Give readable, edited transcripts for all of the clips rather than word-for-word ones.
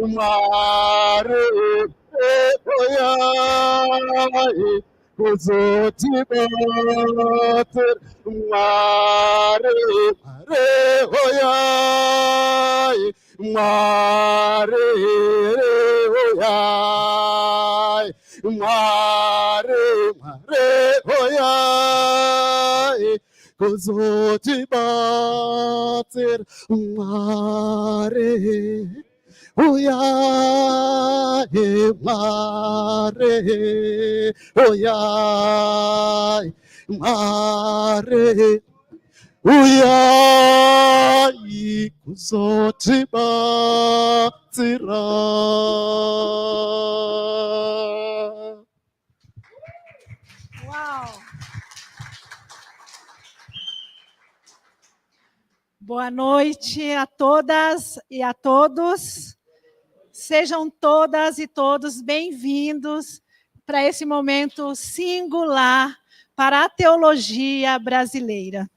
mare oyai kuzoti bater mare oyai mare oyai mare oyai kuzoti bater mare oyai mare oyai mare oyai kuzoti batira. Uau! Boa noite a todas e a todos. Sejam todas e todos bem-vindos para esse momento singular para a teologia brasileira.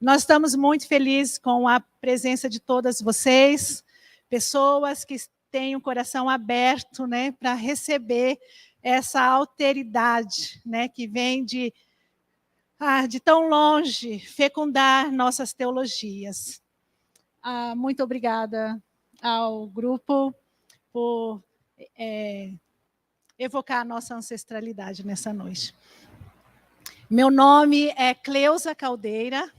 Nós estamos muito felizes com a presença de todas vocês, pessoas que têm o coração aberto, né, para receber essa alteridade, né, que vem de tão longe, fecundar nossas teologias. Muito obrigada ao grupo por evocar a nossa ancestralidade nessa noite. Meu nome é Cleusa Caldeira,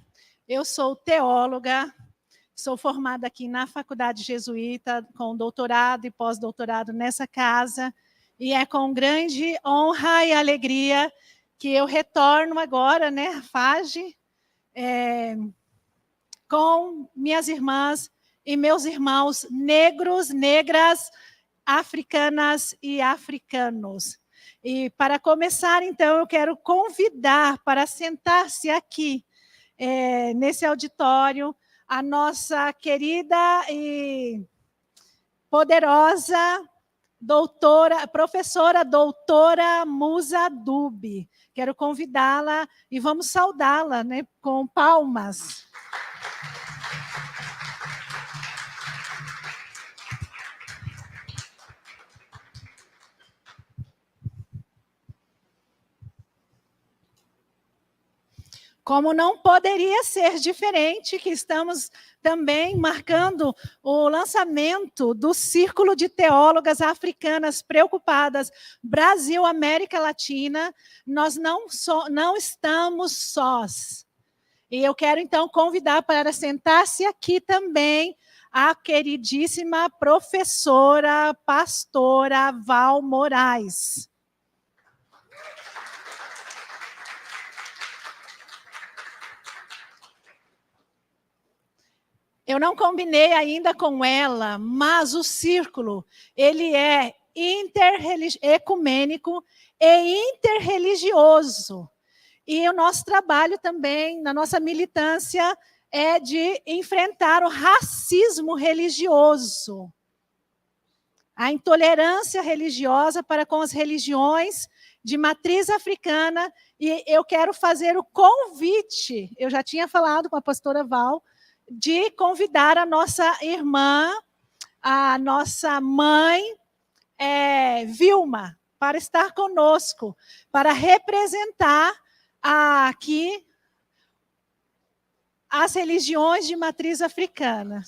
eu sou teóloga, sou formada aqui na Faculdade Jesuíta, com doutorado e pós-doutorado nessa casa, e é com grande honra e alegria que eu retorno agora, né, à FAGE, com minhas irmãs e meus irmãos negros, negras, africanas e africanos. E para começar, então, eu quero convidar para sentar-se aqui, nesse auditório, a nossa querida e poderosa professora doutora Musa Dube. Quero convidá-la e vamos saudá-la, né, com palmas. Como não poderia ser diferente, que estamos também marcando o lançamento do Círculo de Teólogas Africanas Preocupadas, Brasil, América Latina, nós não estamos sós. E eu quero, então, convidar para sentar-se aqui também a queridíssima professora, pastora Val Moraes. Eu não combinei ainda com ela, mas o Círculo, ele é ecumênico e interreligioso. E o nosso trabalho também, na nossa militância, é de enfrentar o racismo religioso. A intolerância religiosa para com as religiões de matriz africana. E eu quero fazer o convite, eu já tinha falado com a pastora Val, de convidar a nossa irmã, a nossa mãe, Vilma, para estar conosco, para representar aqui as religiões de matriz africana.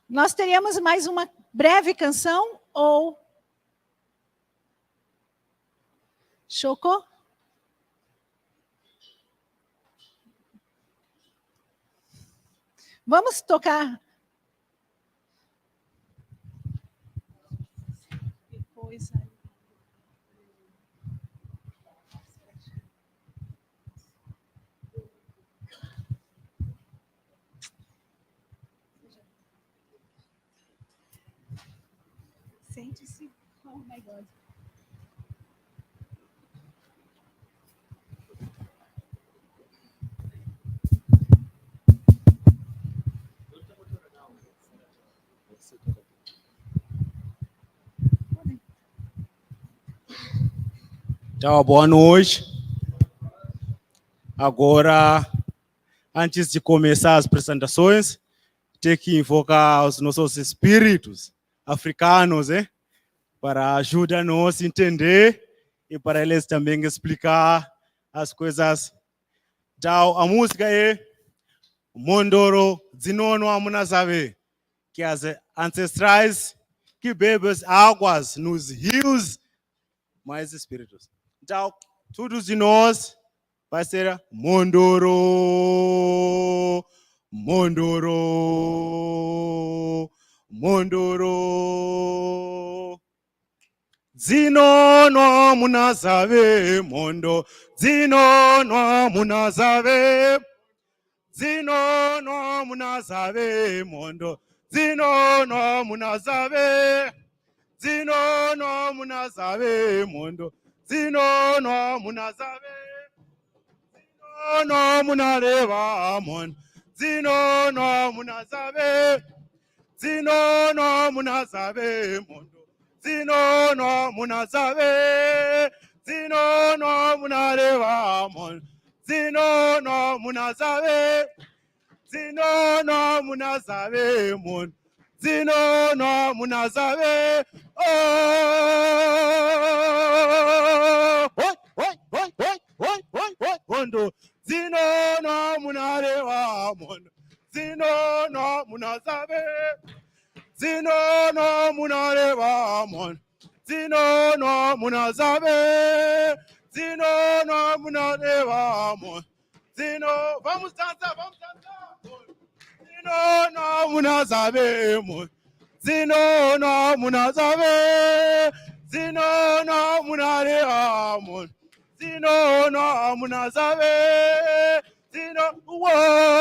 Nós teríamos mais uma breve canção ou... Chocou? Vamos tocar... Depois... Sente-se. Oh, my God. Então, boa noite. Agora, antes de começar as apresentações, tenho que invocar os nossos espíritos africanos, para ajudar-nos a entender e para eles também explicar as coisas. Então, a música é Mondoro Zinono Amunazabe, que as ancestrais que bebem as águas nos rios mais espíritos. Então, todos de nós vai ser Mondoro, Mondoro, Mondoro. Zinono Munazabe, Mondo, Zinono Munazabe, Zinono Munazabe, Mondo, Zinono Munazabe, Zinono Munazabe, Mondo, Zinono Munazabe, Zinono Munareva, Mondo, Zinono Munazabe, Zinono Munazabe, Mondo, Zinono Munazabe, Zinono Munareva, Mondo, Zinono Munazabe, Zinono Munazabe, Mondo, Zinono Munazabe, oh, Mondo, Zinono Munareva, Mondo, Zinono Munazabe, Zinono Munareva, Mondo, Zinono Munazabe, Zinono Munareva, Mondo, Zino, vamos dançar, vamos dançar, Zinono Munazabe, Mondo, Zinono Munazabe, Zinono Munareva, Mondo, Zinono Munazabe, Zino, what?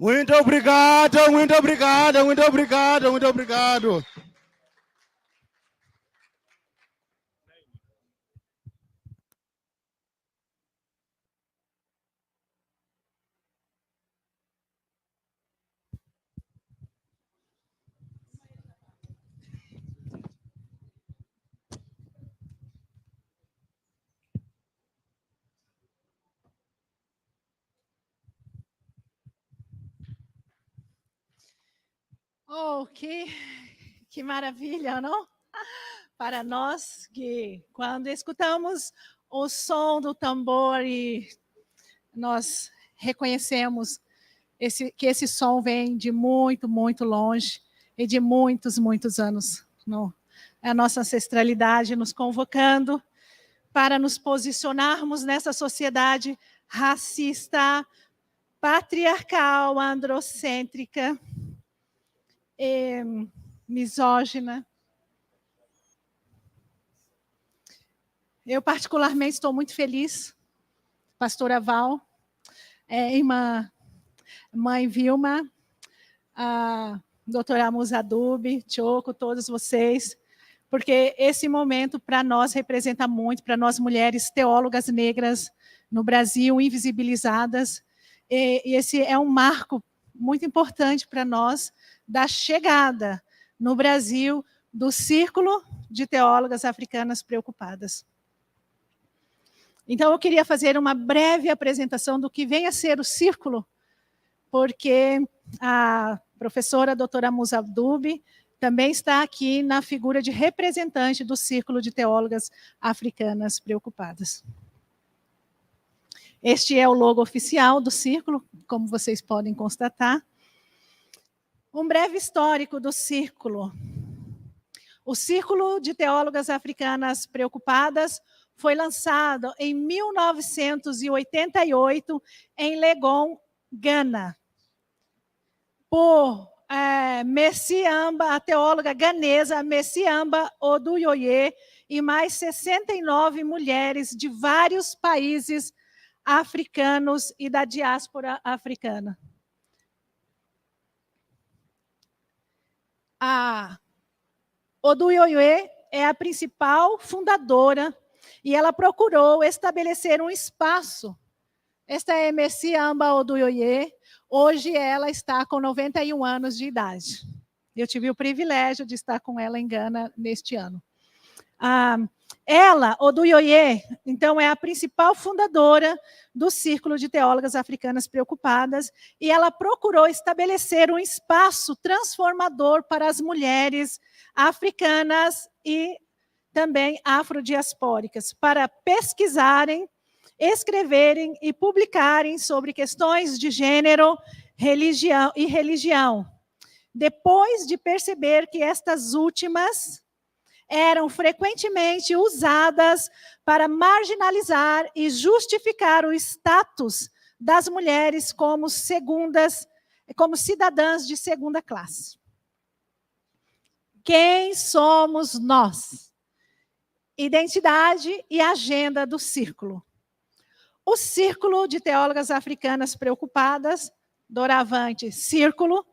Muito obrigado, muito obrigado, muito obrigado, muito obrigado. Oh, que maravilha, não? Para nós que, quando escutamos o som do tambor e nós reconhecemos que esse som vem de muito, muito longe e de muitos, muitos anos. Não? É a nossa ancestralidade nos convocando para nos posicionarmos nessa sociedade racista, patriarcal, androcêntrica, misógina. Eu, particularmente, estou muito feliz, pastora Val, irmã mãe Vilma, a doutora Musa, Dube, Choco, todos vocês, porque esse momento para nós representa muito, para nós mulheres teólogas negras no Brasil, invisibilizadas, e esse é um marco muito importante para nós da chegada no Brasil do Círculo de Teólogas Africanas Preocupadas. Então, eu queria fazer uma breve apresentação do que vem a ser o Círculo, porque a professora doutora Musa Dube também está aqui na figura de representante do Círculo de Teólogas Africanas Preocupadas. Este é o logo oficial do Círculo, como vocês podem constatar. Um breve histórico do Círculo. O Círculo de Teólogas Africanas Preocupadas foi lançado em 1988 em Legon, Gana, por Messiamba, a teóloga ganesa Messiamba Oduyoye e mais 69 mulheres de vários países africanos e da diáspora africana. A Oduyoye é a principal fundadora e ela procurou estabelecer um espaço. Esta é Messiamba Oduyoye. Hoje ela está com 91 anos de idade. Eu tive o privilégio de estar com ela em Gana neste ano. Ela, Oduyoye, então, é a principal fundadora do Círculo de Teólogas Africanas Preocupadas, e ela procurou estabelecer um espaço transformador para as mulheres africanas e também afrodiaspóricas, para pesquisarem, escreverem e publicarem sobre questões de gênero, religião. Depois de perceber que estas últimas eram frequentemente usadas para marginalizar e justificar o status das mulheres como cidadãs de segunda classe. Quem somos nós? Identidade e agenda do Círculo. O Círculo de Teólogas Africanas Preocupadas, doravante Círculo,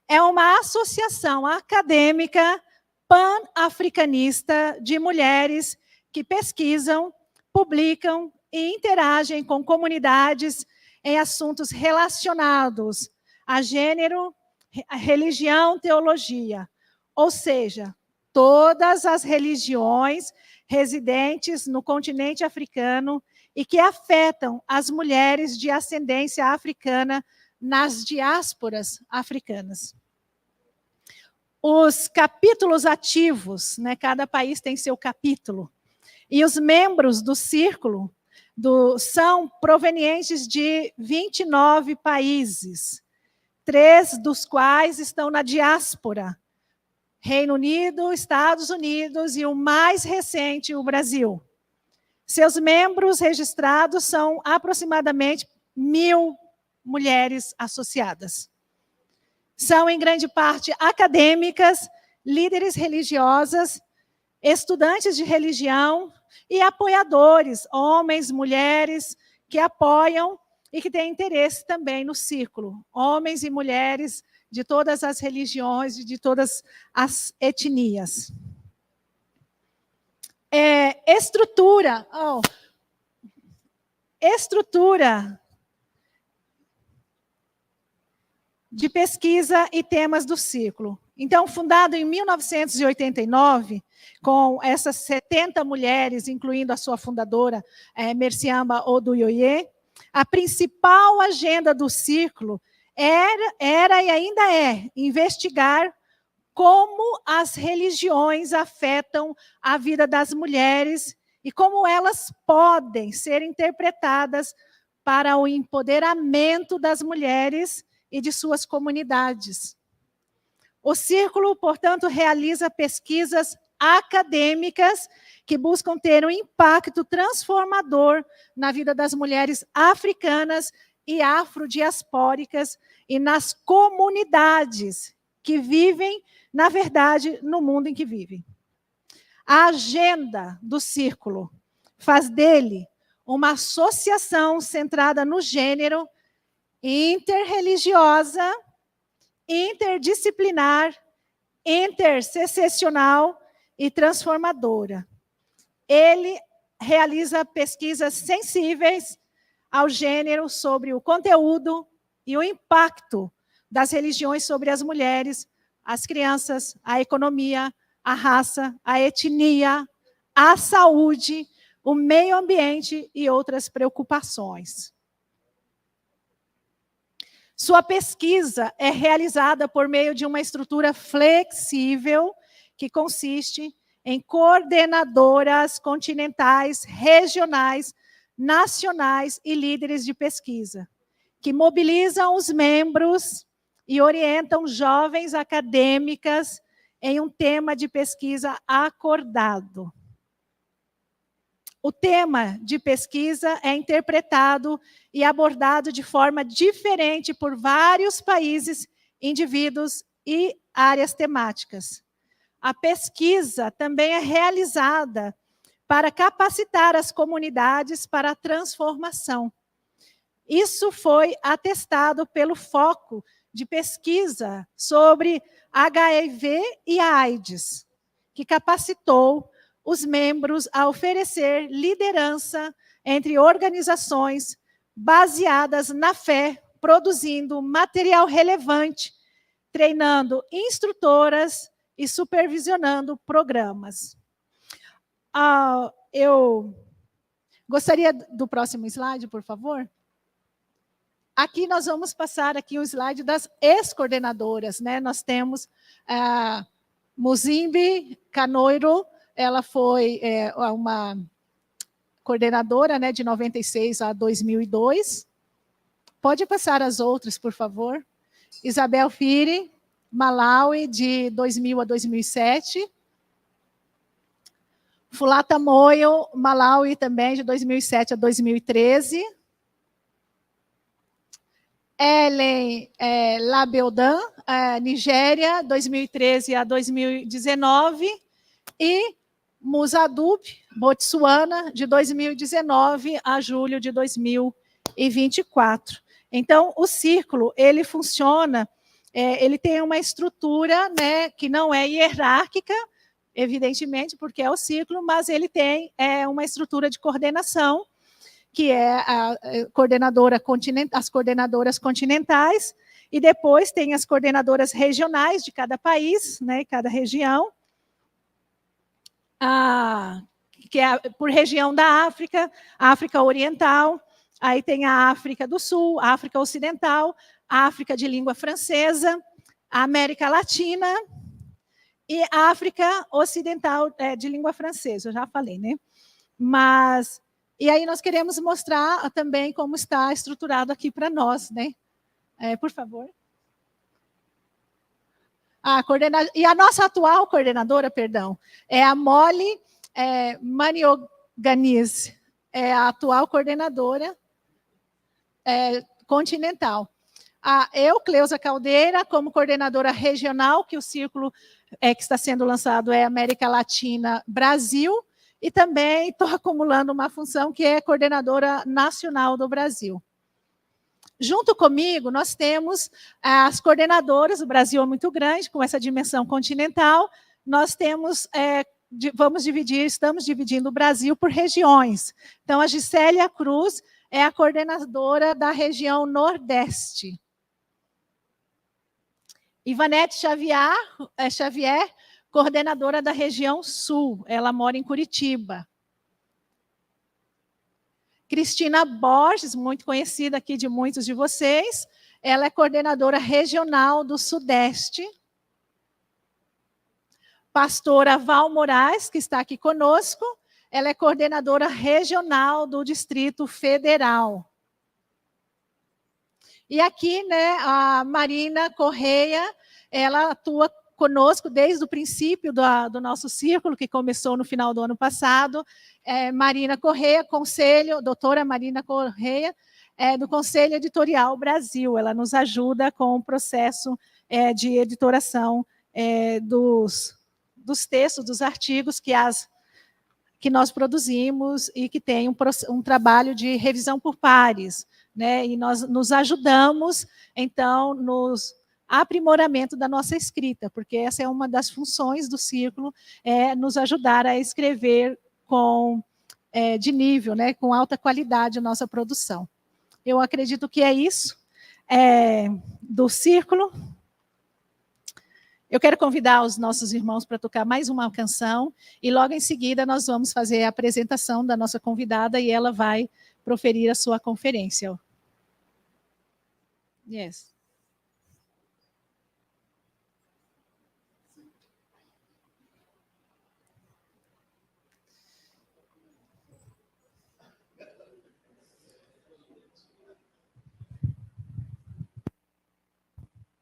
é uma associação acadêmica pan-africanista de mulheres que pesquisam, publicam e interagem com comunidades em assuntos relacionados a gênero, a religião, teologia, ou seja, todas as religiões residentes no continente africano e que afetam as mulheres de ascendência africana nas diásporas africanas. Os capítulos ativos, né, cada país tem seu capítulo, e os membros do Círculo são provenientes de 29 países, 3 dos quais estão na diáspora, Reino Unido, Estados Unidos e o mais recente, o Brasil. Seus membros registrados são aproximadamente 1.000 mulheres associadas. São, em grande parte, acadêmicas, líderes religiosas, estudantes de religião e apoiadores, homens, mulheres, que apoiam e que têm interesse também no Círculo. Homens e mulheres de todas as religiões e de todas as etnias. Estrutura de pesquisa e temas do Círculo. Então, fundado em 1989, com essas 70 mulheres, incluindo a sua fundadora, Messiamba Oduyoye, a principal agenda do Círculo era e ainda é investigar como as religiões afetam a vida das mulheres e como elas podem ser interpretadas para o empoderamento das mulheres e de suas comunidades. O Círculo, portanto, realiza pesquisas acadêmicas que buscam ter um impacto transformador na vida das mulheres africanas e afrodiaspóricas e nas comunidades que vivem, na verdade, no mundo em que vivem. A agenda do Círculo faz dele uma associação centrada no gênero, interreligiosa, interdisciplinar, interseccional e transformadora. Ele realiza pesquisas sensíveis ao gênero sobre o conteúdo e o impacto das religiões sobre as mulheres, as crianças, a economia, a raça, a etnia, a saúde, o meio ambiente e outras preocupações. Sua pesquisa é realizada por meio de uma estrutura flexível que consiste em coordenadoras continentais, regionais, nacionais e líderes de pesquisa, que mobilizam os membros e orientam jovens acadêmicas em um tema de pesquisa acordado. O tema de pesquisa é interpretado e abordado de forma diferente por vários países, indivíduos e áreas temáticas. A pesquisa também é realizada para capacitar as comunidades para a transformação. Isso foi atestado pelo foco de pesquisa sobre HIV e AIDS, que capacitou os membros a oferecer liderança entre organizações baseadas na fé, produzindo material relevante, treinando instrutoras e supervisionando programas. Eu gostaria do próximo slide, por favor. Aqui nós vamos passar aqui o slide das ex-coordenadoras, né? Nós temos a Muzimbi Canoiro, ela foi uma coordenadora, né, de 96 a 2002. Pode passar as outras, por favor. Isabel Firi, Malawi, de 2000 a 2007. Fulata Moyo, Malawi, também, de 2007 a 2013. Ellen Labeldan, Nigéria, 2013 a 2019. E Musa Dube, Botsuana, de 2019 a julho de 2024. Então, o círculo, ele funciona, ele tem uma estrutura, né, que não é hierárquica, evidentemente, porque é o círculo, mas ele tem uma estrutura de coordenação, que é as coordenadoras continentais, e depois tem as coordenadoras regionais de cada país, né, cada região, que é por região da África, África Oriental, aí tem a África do Sul, a África Ocidental, a África de língua francesa, a América Latina e a África Ocidental de língua francesa, eu já falei, né? Mas, e aí nós queremos mostrar também como está estruturado aqui para nós, né? Por favor. E a nossa atual coordenadora, perdão, é a Molly Manioganiz, é a atual coordenadora continental. Eu, Cleusa Caldeira, como coordenadora regional, que o círculo que está sendo lançado é América Latina, Brasil, e também estou acumulando uma função que é coordenadora nacional do Brasil. Junto comigo, nós temos as coordenadoras, o Brasil é muito grande, com essa dimensão continental, nós temos, estamos dividindo o Brasil por regiões. Então, a Gisélia Cruz é a coordenadora da região Nordeste. Ivanete Xavier, coordenadora da região Sul, ela mora em Curitiba. Cristina Borges, muito conhecida aqui de muitos de vocês, ela é coordenadora regional do Sudeste. Pastora Val Moraes, que está aqui conosco, ela é coordenadora regional do Distrito Federal. E aqui, né, a Marina Correia, ela atua conosco desde o princípio do nosso círculo, que começou no final do ano passado. Marina Correia, doutora Marina Correia, do Conselho Editorial Brasil. Ela nos ajuda com o processo de editoração dos textos, dos artigos que nós produzimos e que tem um trabalho de revisão por pares, né? E nós nos ajudamos, então, nos aprimoramento da nossa escrita, porque essa é uma das funções do círculo, nos ajudar a escrever de nível, né, com alta qualidade a nossa produção. Eu acredito que é isso. do Círculo. Eu quero convidar os nossos irmãos para tocar mais uma canção e logo em seguida nós vamos fazer a apresentação da nossa convidada e ela vai proferir a sua conferência. Yes.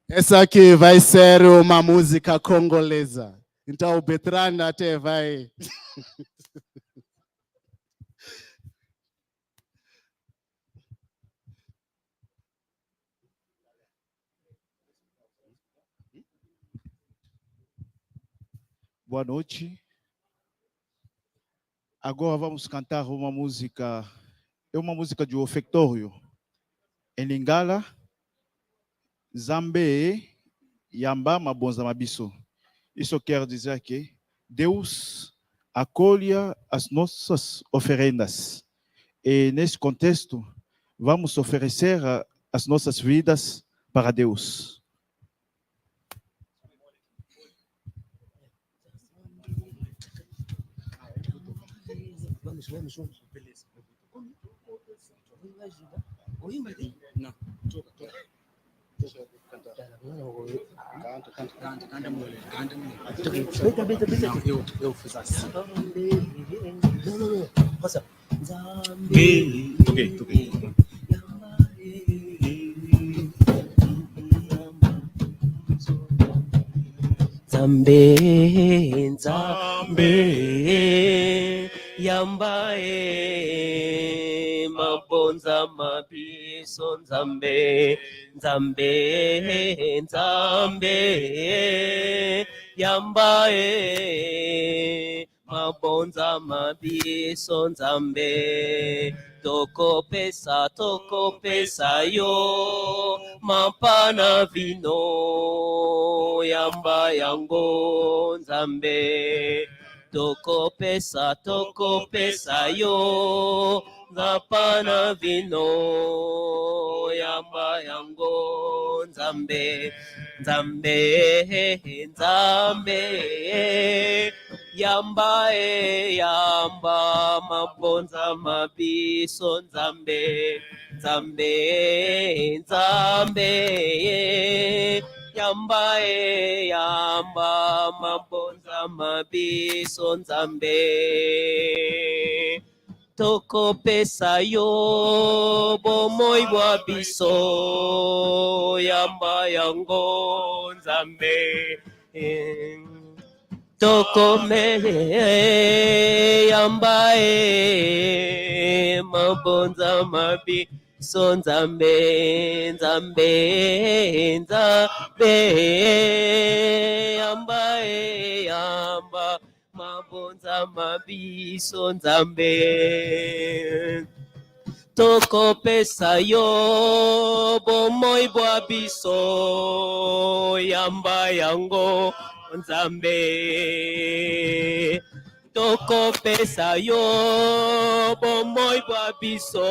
Essa aqui vai ser uma música congolesa. Então o Bertrand até vai... Boa noite. Agora vamos cantar uma música de ofectório em Lingala, Zambe, Yamba, Mabonza, Mabiso. Isso quer dizer que Deus acolhe as nossas oferendas. E nesse contexto, vamos oferecer as nossas vidas para Deus. Vamos, beleza. Não, toca. Canta, mulher. Não, eu fiz assim. Não. Passa. Toquei. Zambe, Yambae, Mabonza, Mabiso, Zambe, Yambae, Mabonza, Mabiso, Zambe, Toko pesa yo, Mapana vino, Yamba yango, Zambe. Toko pesa yo, Zapana vino, Yamba yango, Zambe, Yamba, Mabonza, Mabiso, Zambe, Yamba, Mabonza, Mabiso, Zambe. Toko pesa yo, Bomoy Wabiso, Yamba yango, Zambe. Toko me, Yamba, Mabonza, Mabiso. Son Zambe, Yamba, Mabonza, Mabiso, Zambe. Toko pesa yo, Bomoy Wabiso, Yamba yango, Zambe. Toko pesa yo, Bomoy Wabiso,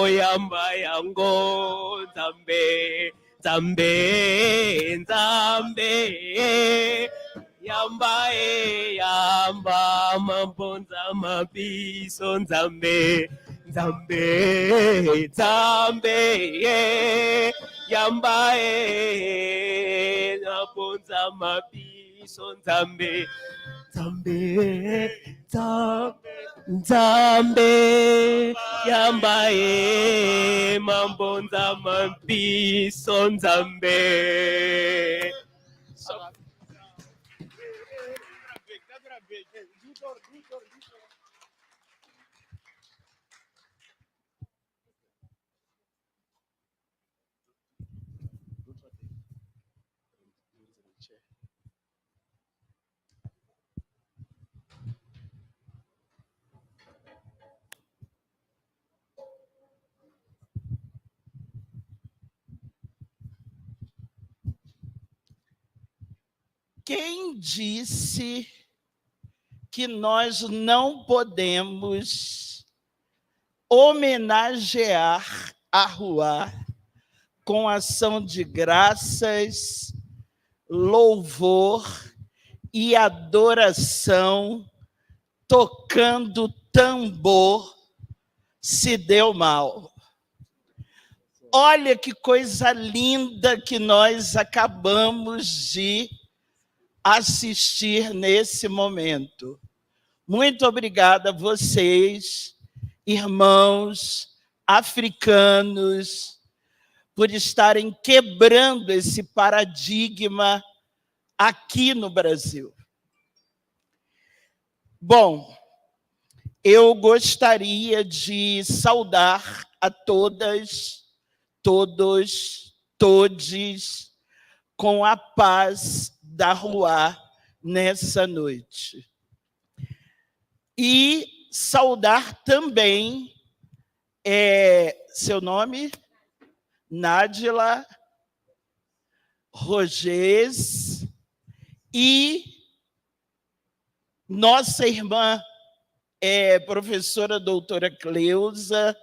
Yamba yango, Zambe. Yamba, Mabonza, Mabiso, Zambe. Yamba, Mabonza, Mabiso, Zambe. Yamba, Mabonza, Mabiso, Zambe. Quem disse que nós não podemos homenagear a rua com ação de graças, louvor e adoração, tocando tambor, se deu mal. Olha que coisa linda que nós acabamos de assistir nesse momento. Muito obrigada a vocês, irmãos africanos, por estarem quebrando esse paradigma aqui no Brasil. Bom, eu gostaria de saudar a todas, todos, todes, com a paz da rua nessa noite. E saudar também, seu nome? Nádila Rogês e nossa irmã, professora doutora Cleusa,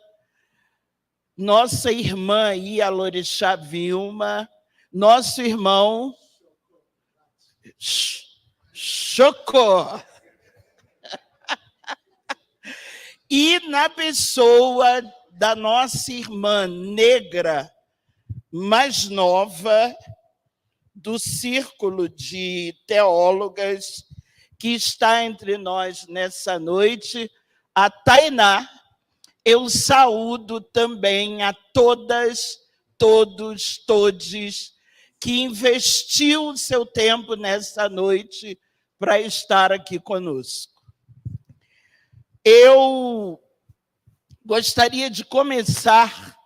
nossa irmã Ialorixá Vilma, nosso irmão Chocó. E na pessoa da nossa irmã negra mais nova, do Círculo de Teólogas, que está entre nós nessa noite, a Tainá, eu saúdo também a todas, todos, todes, que investiu o seu tempo nessa noite para estar aqui conosco. Eu gostaria de começar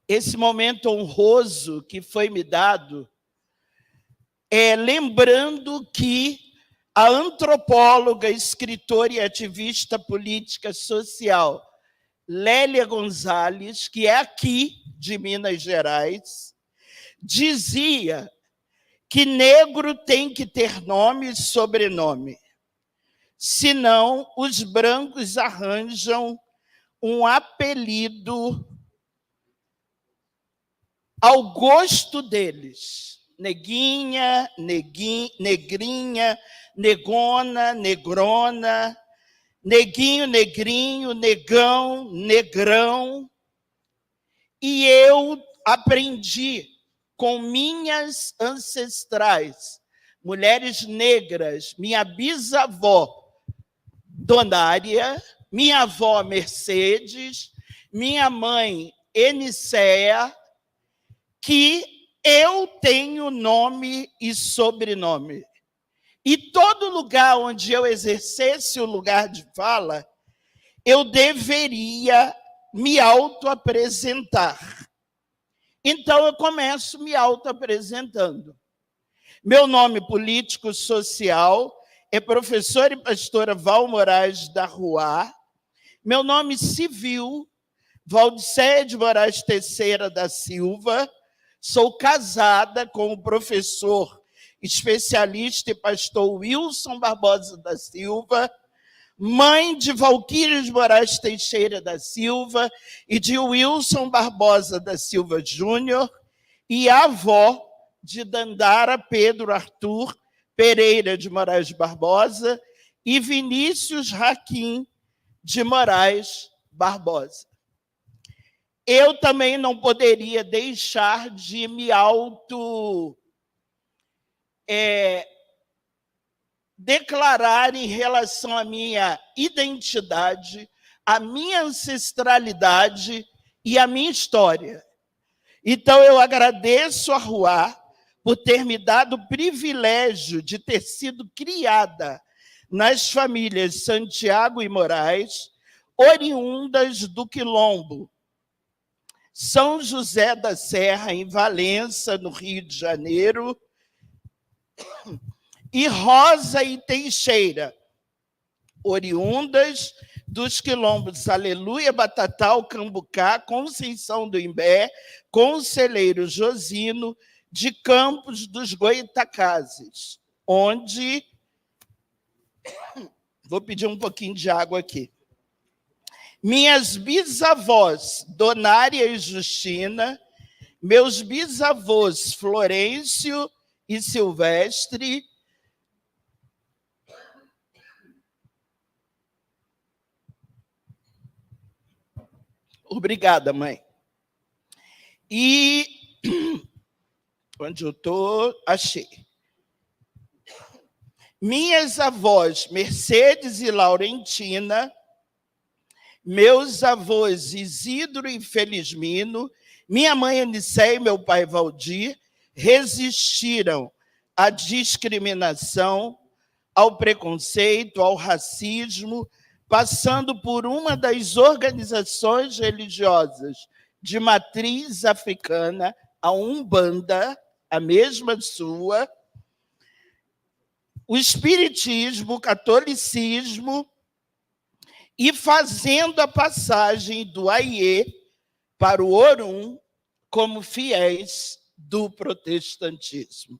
esse momento honroso que foi me dado, lembrando que a antropóloga, escritora e ativista política social Lélia Gonzalez, que é aqui de Minas Gerais, dizia que negro tem que ter nome e sobrenome, senão os brancos arranjam um apelido ao gosto deles. Neguinha, negrinha, negona, negrona, neguinho, negrinho, negão, negrão. E eu aprendi com minhas ancestrais, mulheres negras, minha bisavó, Donária, minha avó, Mercedes, minha mãe, Enicéia, que eu tenho nome e sobrenome. E todo lugar onde eu exercesse o lugar de fala, eu deveria me auto-apresentar. Então, eu começo me auto-apresentando. Meu nome político-social é professora e pastora Val Moraes da Rua. Meu nome civil, Valdiceia de Moraes Teixeira da Silva. Sou casada com o professor especialista e pastor Wilson Barbosa da Silva, mãe de Valquíria de Moraes Teixeira da Silva e de Wilson Barbosa da Silva Júnior, e avó de Dandara Pedro Arthur Pereira de Moraes Barbosa e Vinícius Raquim de Moraes Barbosa. Eu também não poderia deixar de me declarar em relação à minha identidade, à minha ancestralidade e à minha história. Então, eu agradeço a Rua por ter me dado o privilégio de ter sido criada nas famílias Santiago e Moraes, oriundas do Quilombo, São José da Serra, em Valença, no Rio de Janeiro, e Rosa e Teixeira, oriundas dos quilombos Aleluia, Batatal, Cambucá, Conceição do Imbé, Conselheiro Josino, de Campos dos Goitacazes, onde... Vou pedir um pouquinho de água aqui. Minhas bisavós, Donária e Justina, Meus bisavôs Florencio e Silvestre Obrigada, mãe. E onde eu estou, achei. Minhas avós, Mercedes e Laurentina, meus avós, Isidro e Felismino, minha mãe, Aniceia, e meu pai, Valdir, resistiram à discriminação, ao preconceito, ao racismo, passando por uma das organizações religiosas de matriz africana, a Umbanda, a mesma sua, o espiritismo, o catolicismo, e fazendo a passagem do Aie para o Orum como fiéis do protestantismo.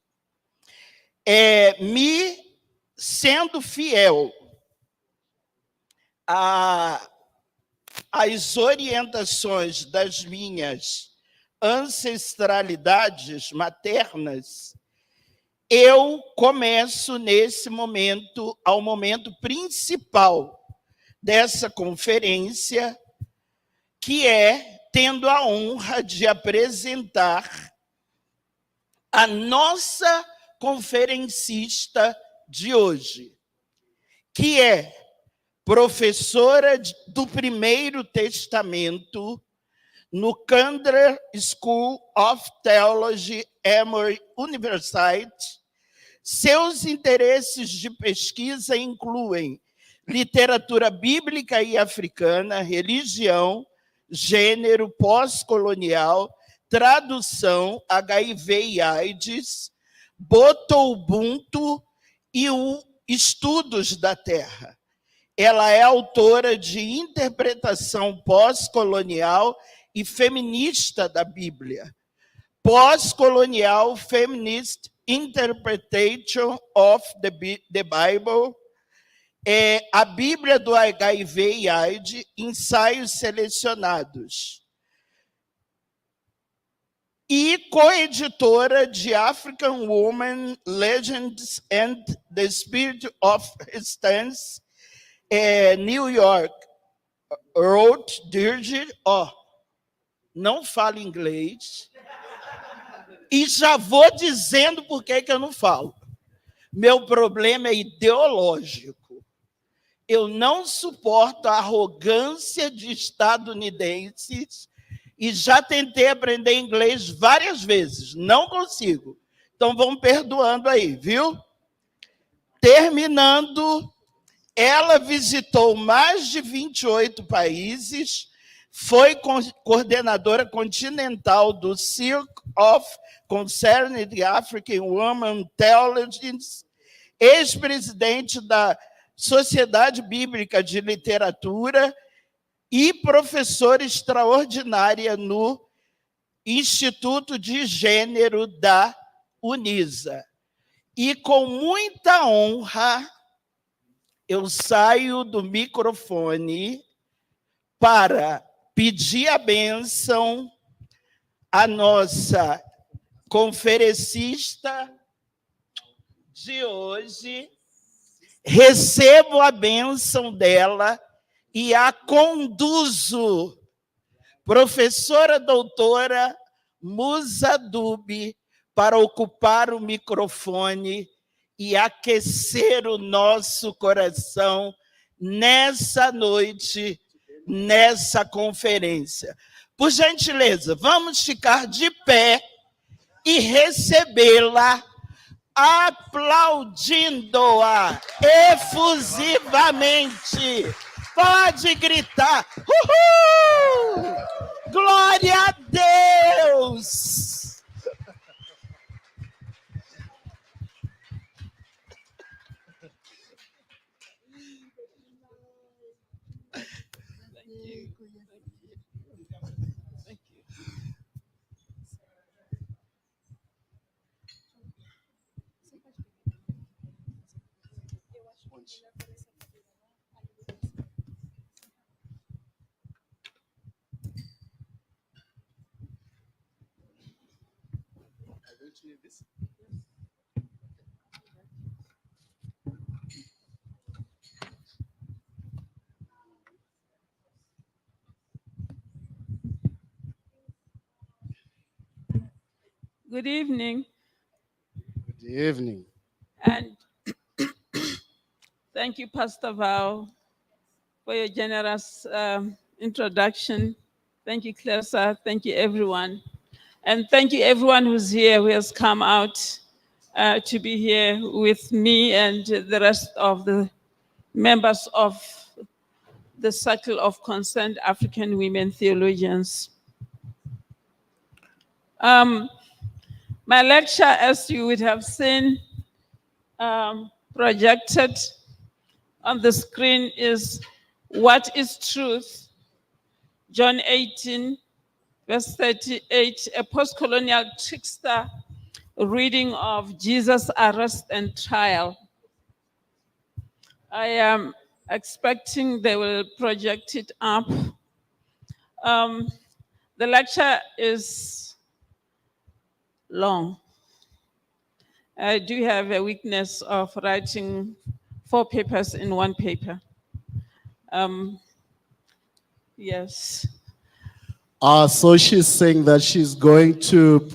Me sendo fiel às orientações das minhas ancestralidades maternas, eu começo nesse momento, ao momento principal dessa conferência, que é tendo a honra de apresentar a nossa conferencista de hoje, que é professora do Primeiro Testamento no Candler School of Theology, Emory University. Seus interesses de pesquisa incluem literatura bíblica e africana, religião, gênero, pós-colonial, tradução, HIV e AIDS, Boto-Ubuntu e estudos da terra. Ela é autora de interpretação pós-colonial e feminista da Bíblia. Pós-colonial Feminist Interpretation of the Bible, a Bíblia do HIV e AIDS, ensaios selecionados. E coeditora de African Woman, Legends and the Spirit of Resistance, New York, wrote Dirge, não falo inglês, e já vou dizendo por que eu não falo. Meu problema é ideológico. Eu não suporto a arrogância de estadunidenses e já tentei aprender inglês várias vezes, não consigo. Então, vão perdoando aí, viu? Terminando, ela visitou mais de 28 países, foi coordenadora continental do Círculo of Concerned African Women Theologians, ex-presidente da Sociedade Bíblica de Literatura e professora extraordinária no Instituto de Gênero da Unisa. E com muita honra, eu saio do microfone para pedir a bênção à nossa conferencista de hoje. Recebo a bênção dela e a conduzo. Professora doutora Musa Dube, para ocupar o microfone e aquecer o nosso coração nessa noite, nessa conferência. Por gentileza, vamos ficar de pé e recebê-la, aplaudindo-a efusivamente. Pode gritar. Uhul! Glória a Deus! Good evening, Good evening. and thank you, Pastor Val, for your generous introduction. Thank you, Clarissa. Thank you, everyone. And thank you, everyone who's here, who has come out to be here with me and the rest of the members of the Circle of Concerned African Women Theologians. My lecture, as you would have seen, projected on the screen, is What is Truth? John 18, verse 38, a post-colonial trickster reading of Jesus' arrest and trial. I am expecting they will project it up. The lecture is long. I do have a weakness of writing 4 papers in 1 paper. Yes. So she's saying that she's going to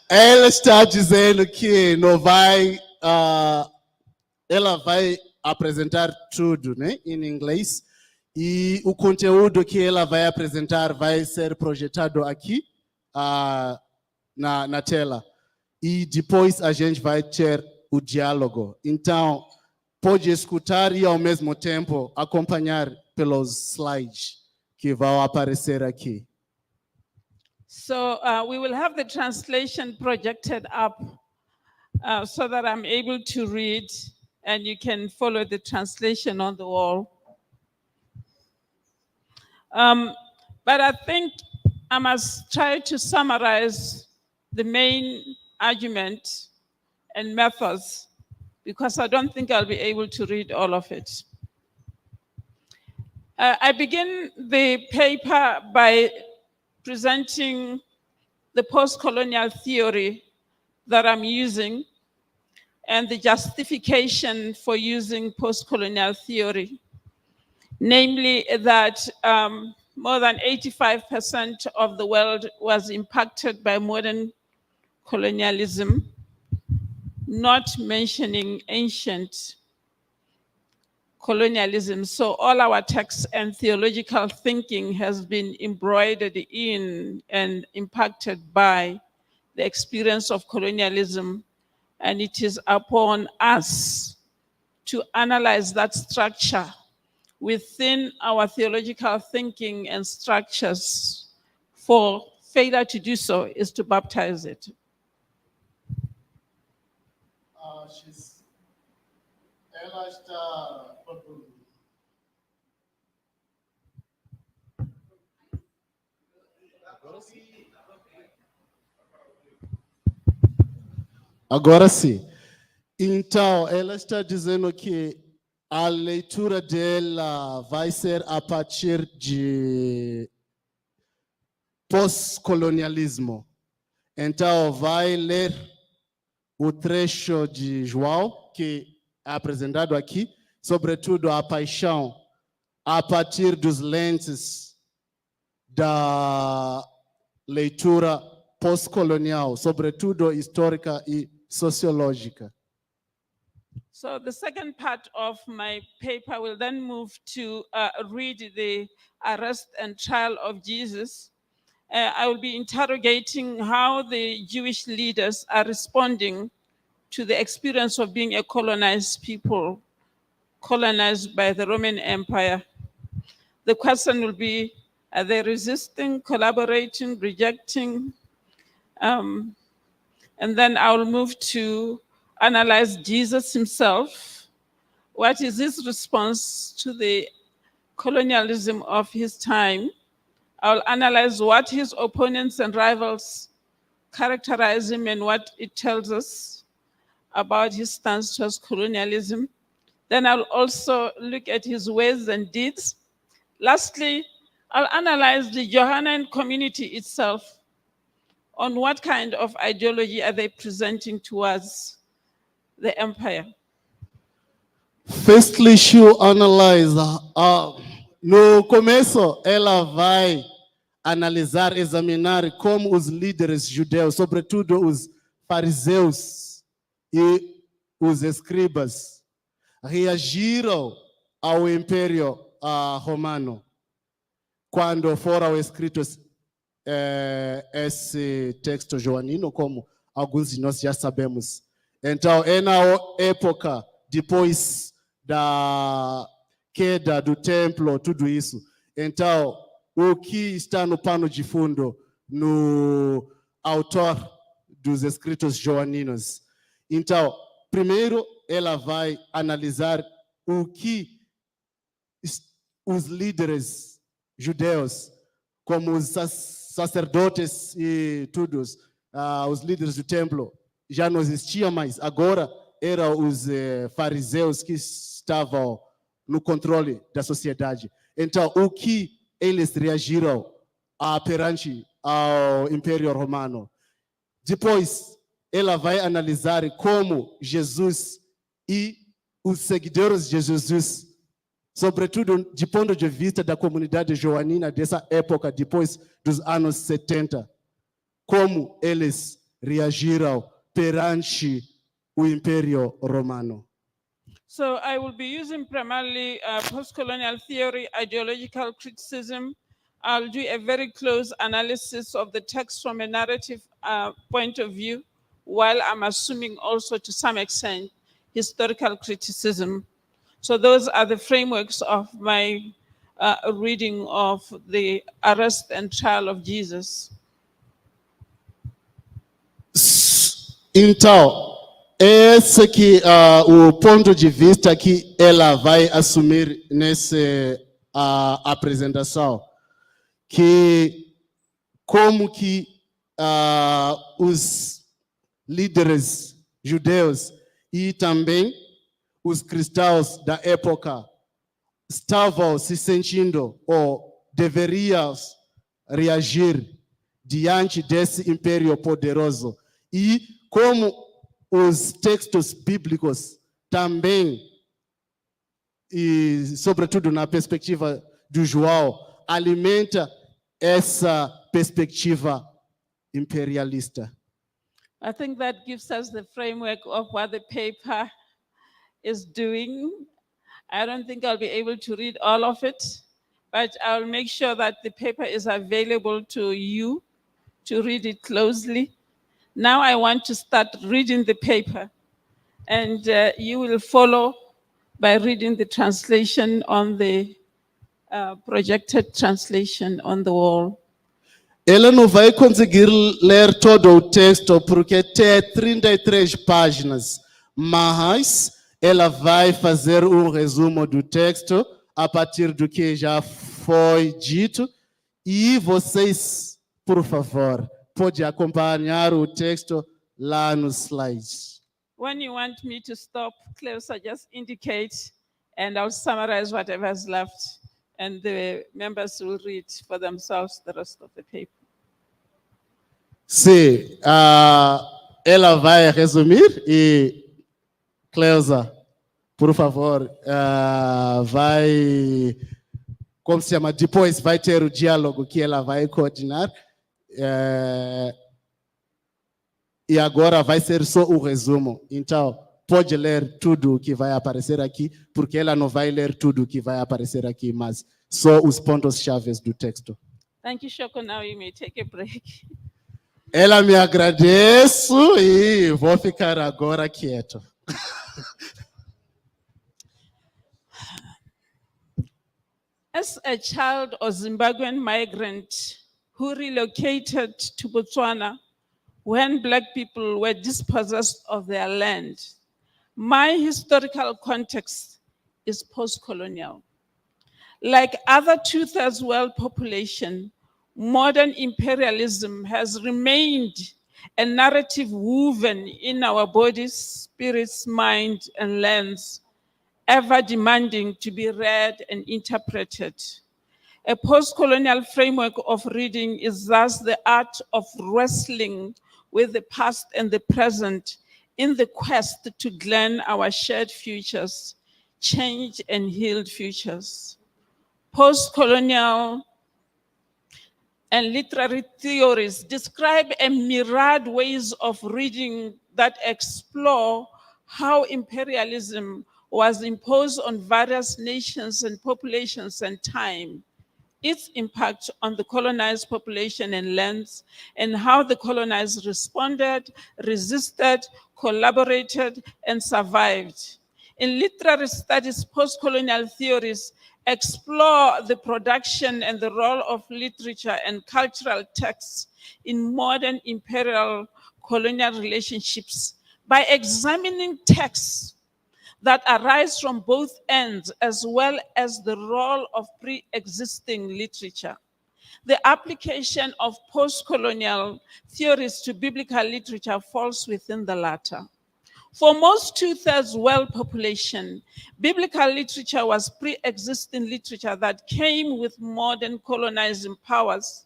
ela está dizendo que não vai, ela vai apresentar tudo, né, em inglês, e o conteúdo que ela vai apresentar vai ser projetado aqui na tela. E depois a gente vai ter o diálogo. Então, pode escutar e ao mesmo tempo acompanhar pelos slides que vão aparecer aqui. So we will have the translation projected up so that I'm able to read and you can follow the translation on the wall. But I think I must try to summarize the main argument and methods, because I don't think I'll be able to read all of it. I begin the paper by presenting the post-colonial theory that I'm using and the justification for using post-colonial theory, namely that more than 85% of the world was impacted by modern colonialism, not mentioning ancient colonialism. So all our texts and theological thinking has been embroidered in and impacted by the experience of colonialism. And it is upon us to analyze that structure within our theological thinking and structures. For failure to do so is to baptize it. Ela está... Agora sim. Então, ela está dizendo que a leitura dela vai ser a partir de pós-colonialismo. Então, vai ler o trecho de João, que é apresentado aqui, sobretudo a paixão, a partir dos lentes da leitura pós-colonial, sobretudo histórica e sociológica. So the second part of my paper will then move to read the arrest and trial of Jesus. I will be interrogating how the Jewish leaders are responding to the experience of being a colonized people, colonized by the Roman Empire. The question will be, are they resisting, collaborating, rejecting? And then I will move to analyze Jesus himself. What is his response to the colonialism of his time? I'll analyze what his opponents and rivals characterize him and what it tells us about his stance towards colonialism. Then I'll also look at his ways and deeds. Lastly, I'll analyze the Johannine community itself on what kind of ideology are they presenting towards the empire? Firstly, she analyze. No começo, ela vai analisar, examinar como os líderes judeus, sobretudo os fariseus e os escribas, reagiram ao Império Romano quando foram escritos esse texto joanino, como alguns de nós já sabemos. Então, é na época depois da queda do templo, tudo isso. Então, o que está no pano de fundo no autor dos escritos joaninos? Então, primeiro, ela vai analisar o que os líderes judeus, como os sacerdotes e todos, os líderes do templo, já não existiam mais. Agora eram os fariseus que estavam no controle da sociedade. Então, o que eles reagiram perante ao Império Romano? Depois, ela vai analisar como Jesus e os seguidores de Jesus, sobretudo de ponto de vista da comunidade joanina dessa época, depois dos anos 70, como eles reagiram perante o Império Romano. So I will be using primarily post-colonial theory, ideological criticism. I'll do a very close analysis of the text from a narrative point of view, while I'm assuming also to some extent historical criticism. So those are the frameworks of my reading of the arrest and trial of Jesus. Então, esse aqui o ponto de vista que ela vai assumir nessa apresentação, que como que os líderes judeus e também os cristãos da época estavam se sentindo ou deveriam reagir diante desse império poderoso, e como os textos bíblicos também, e sobretudo na perspectiva do João, alimenta essa perspectiva imperialista. I think that gives us the framework of what the paper is doing. I don't think I'll be able to read all of it, but I'll make sure that the paper is available to you to read it closely. Now I want to start reading the paper, and you will follow by reading the translation on the projected translation on the wall. Ela não vai conseguir ler todo o texto porque tem 33 páginas, mas ela vai fazer um resumo do texto a partir do que já foi dito, e vocês, por favor, podem acompanhar o texto lá nos slides. When you want me to stop closer, just indicate, and I'll summarize whatever is left, and the members will read for themselves the rest of the paper. Sim, ela vai resumir e, Cleusa, por favor, vai, como se chama, depois vai ter o diálogo que ela vai coordenar, e agora vai ser só o resumo. Então, pode ler tudo o que vai aparecer aqui, porque ela não vai ler tudo o que vai aparecer aqui, mas só os pontos-chave do texto. Thank you, Shoko. Now you may take a break. Ela me agradece e vou ficar agora quieto. As a child of Zimbabwean migrant who relocated to Botswana when Black people were dispossessed of their land, my historical context is post-colonial. Like other two-thirds world population, modern imperialism has remained a narrative woven in our bodies, spirits, mind, and lands, ever demanding to be read and interpreted. A post-colonial framework of reading is thus the art of wrestling with the past and the present in the quest to glean our shared futures, change and healed futures. Post-colonial and literary theories describe a myriad ways of reading that explore how imperialism was imposed on various nations and populations and time, its impact on the colonized population and lands, and how the colonized responded, resisted, collaborated, and survived. In literary studies, post-colonial theories explore the production and the role of literature and cultural texts in modern imperial colonial relationships by examining texts that arise from both ends, as well as the role of pre-existing literature. The application of post-colonial theories to biblical literature falls within the latter. For most two-thirds world population, biblical literature was pre-existing literature that came with modern colonizing powers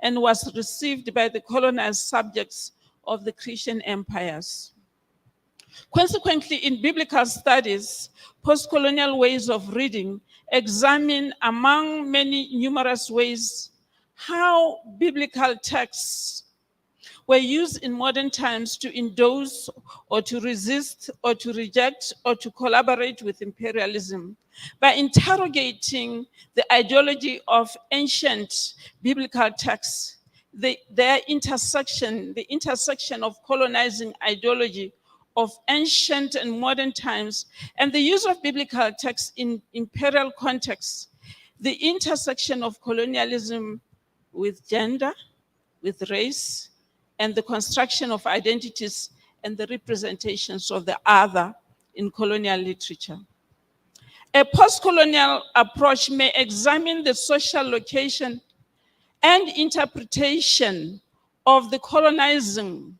and was received by the colonized subjects of the Christian empires. Consequently, in biblical studies, post-colonial ways of reading examine, among many numerous ways, how biblical texts were used in modern times to endorse or to resist or to reject or to collaborate with imperialism. By interrogating the ideology of ancient biblical texts, the intersection of colonizing ideology of ancient and modern times, and the use of biblical texts in imperial contexts, the intersection of colonialism with gender, with race, and the construction of identities and the representations of the other in colonial literature. A post-colonial approach may examine the social location and interpretation of the colonizing,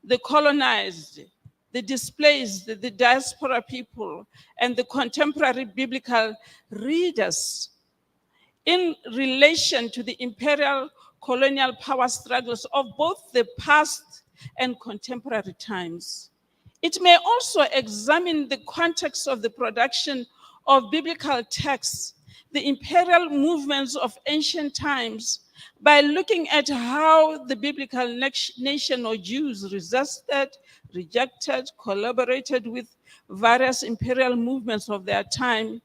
the colonized, the displaced, the diaspora people, and the contemporary biblical readers in relation to the imperial colonial power struggles of both the past and contemporary times. It may also examine the context of the production of biblical texts, the imperial movements of ancient times, by looking at how the biblical nation or Jews resisted, rejected, collaborated with various imperial movements of their time,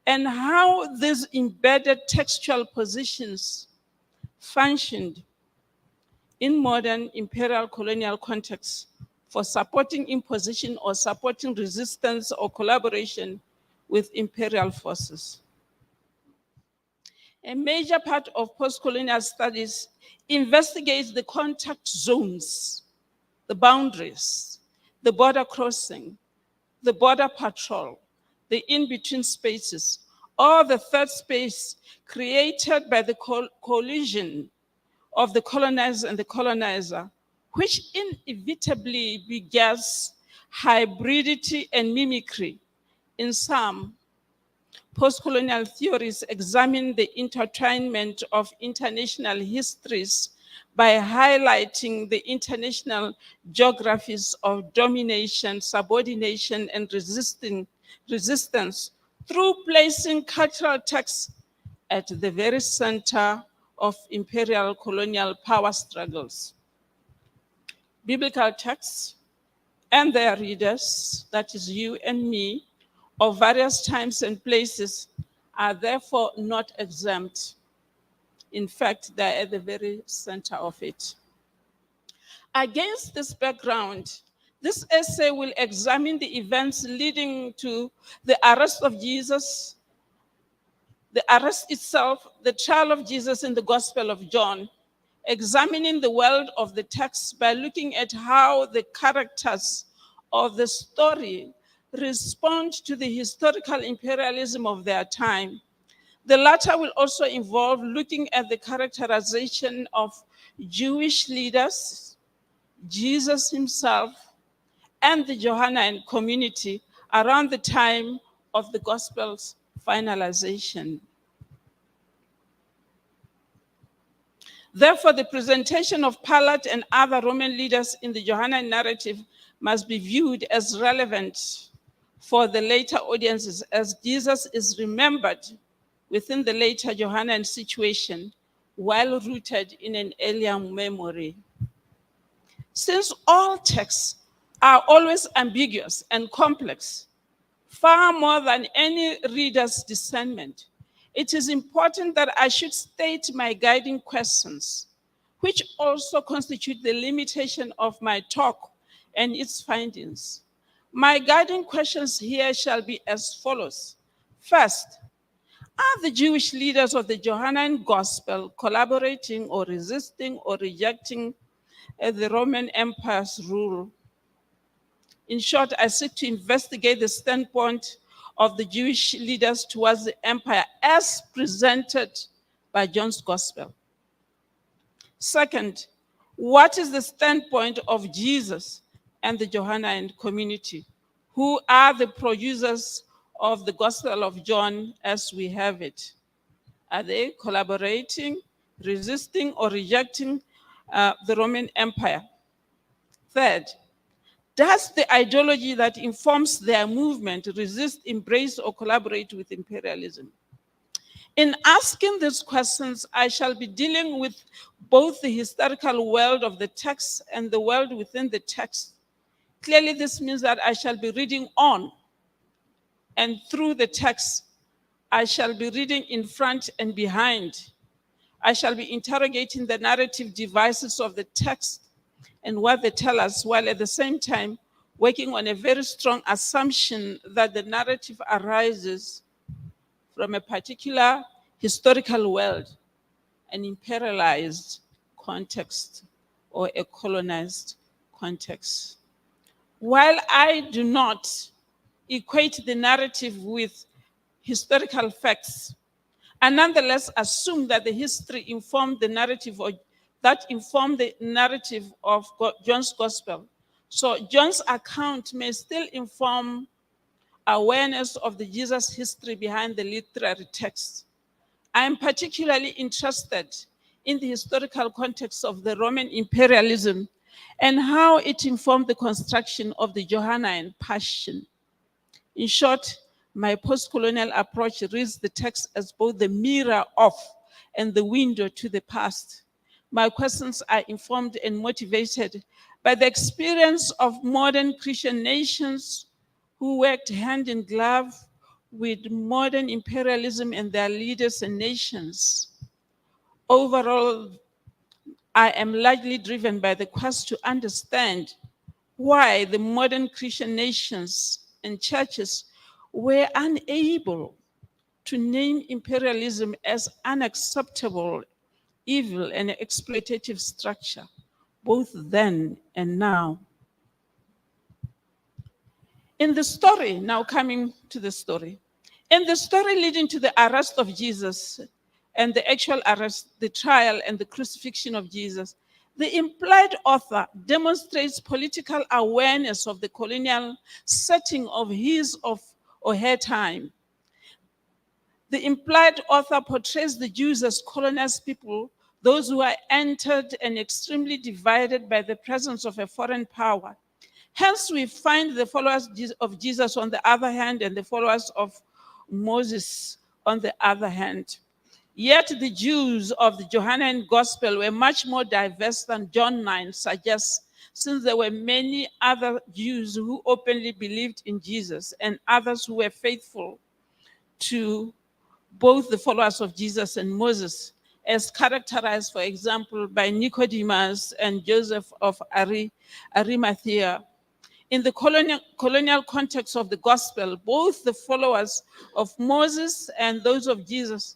and how these embedded textual positions functioned in modern imperial colonial contexts for supporting imposition or supporting resistance or collaboration with imperial forces. A major part of post-colonial studies investigates the contact zones, the boundaries, the border crossing, the border patrol, the in-between spaces, or the third space created by the collision of the colonized and the colonizer, which inevitably begets hybridity and mimicry. In some, post-colonial theories examine the intertwinement of international histories by highlighting the international geographies of domination, subordination, and resistance through placing cultural texts at the very center of imperial colonial power struggles. Biblical texts and their readers, that is you and me, of various times and places, are therefore not exempt. In fact, they're at the very center of it. Against this background, this essay will examine the events leading to the arrest of Jesus, the arrest itself, the trial of Jesus in the Gospel of John, examining the world of the text by looking at how the characters of the story respond to the historical imperialism of their time. The latter will also involve looking at the characterization of Jewish leaders, Jesus himself, and the Johannine community around the time of the Gospel's finalization. Therefore, the presentation of Pilate and other Roman leaders in the Johannine narrative must be viewed as relevant for the later audiences, as Jesus is remembered within the later Johannine situation, while rooted in an earlier memory. Since all texts are always ambiguous and complex, far more than any reader's discernment, it is important that I should state my guiding questions, which also constitute the limitation of my talk and its findings. My guiding questions here shall be as follows. First, are the Jewish leaders of the Johannine Gospel collaborating or resisting or rejecting the Roman Empire's rule? In short, I seek to investigate the standpoint of the Jewish leaders towards the empire as presented by John's Gospel. Second, what is the standpoint of Jesus and the Johannine community, who are the producers of the Gospel of John as we have it? Are they collaborating, resisting, or rejecting the Roman Empire? Third, does the ideology that informs their movement resist, embrace, or collaborate with imperialism? In asking these questions, I shall be dealing with both the historical world of the text and the world within the text. Clearly, this means that I shall be reading on and through the text. I shall be reading in front and behind. I shall be interrogating the narrative devices of the text and what they tell us, while at the same time working on a very strong assumption that the narrative arises from a particular historical world, an imperialized context or a colonized context. While I do not equate the narrative with historical facts, I nonetheless assume that the history informed the narrative, or that informed the narrative of John's Gospel. So John's account may still inform awareness of the Jesus history behind the literary text. I am particularly interested in the historical context of the Roman imperialism and how it informed the construction of the Johannine Passion. In short, my post-colonial approach reads the text as both the mirror of and the window to the past. My questions are informed and motivated by the experience of modern Christian nations who worked hand in glove with modern imperialism and their leaders and nations. Overall, I am largely driven by the quest to understand why the modern Christian nations and churches were unable to name imperialism as unacceptable, evil, and exploitative structure, both then and now. In the story, now coming to the story, in the story leading to the arrest of Jesus and the actual arrest, the trial, and the crucifixion of Jesus, the implied author demonstrates political awareness of the colonial setting of his or her time. The implied author portrays the Jews as colonized people, those who are entered and extremely divided by the presence of a foreign power. Hence, we find the followers of Jesus on the other hand and the followers of Moses on the other hand. Yet the Jews of the Johannine Gospel were much more diverse than John 9 suggests, since there were many other Jews who openly believed in Jesus and others who were faithful to both the followers of Jesus and Moses, as characterized, for example, by Nicodemus and Joseph of Arimathea. In the colonial context of the gospel, both the followers of Moses and those of Jesus,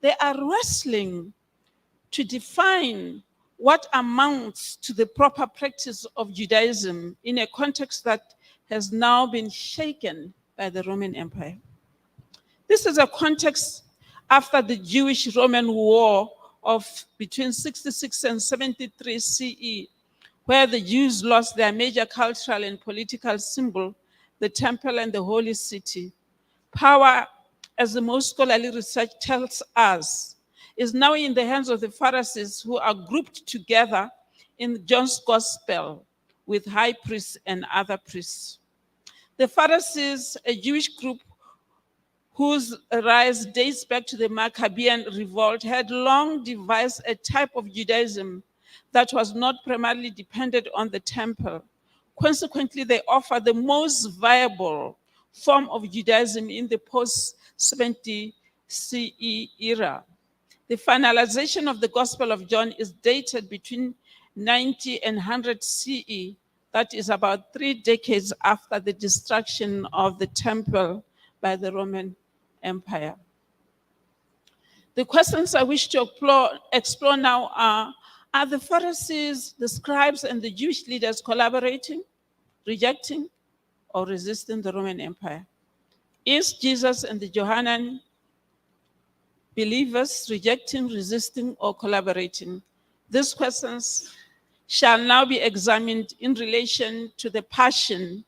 they are wrestling to define what amounts to the proper practice of Judaism in a context that has now been shaken by the Roman Empire. This is a context after the Jewish-Roman War of between 66 and 73 CE, where the Jews lost their major cultural and political symbol, the temple and the holy city. Power, as the most scholarly research tells us, is now in the hands of the Pharisees, who are grouped together in John's gospel with high priests and other priests. The Pharisees, a Jewish group whose rise dates back to the Maccabean revolt, had long devised a type of Judaism that was not primarily dependent on the temple. Consequently, they offer the most viable form of Judaism in the post-70 CE era. The finalization of the Gospel of John is dated between 90 and 100 CE. That is about 3 decades after the destruction of the temple by the Roman Empire. The questions I wish to explore now are the Pharisees, the scribes, and the Jewish leaders collaborating, rejecting, or resisting the Roman Empire? Is Jesus and the Johannine believers rejecting, resisting, or collaborating? These questions shall now be examined in relation to the passion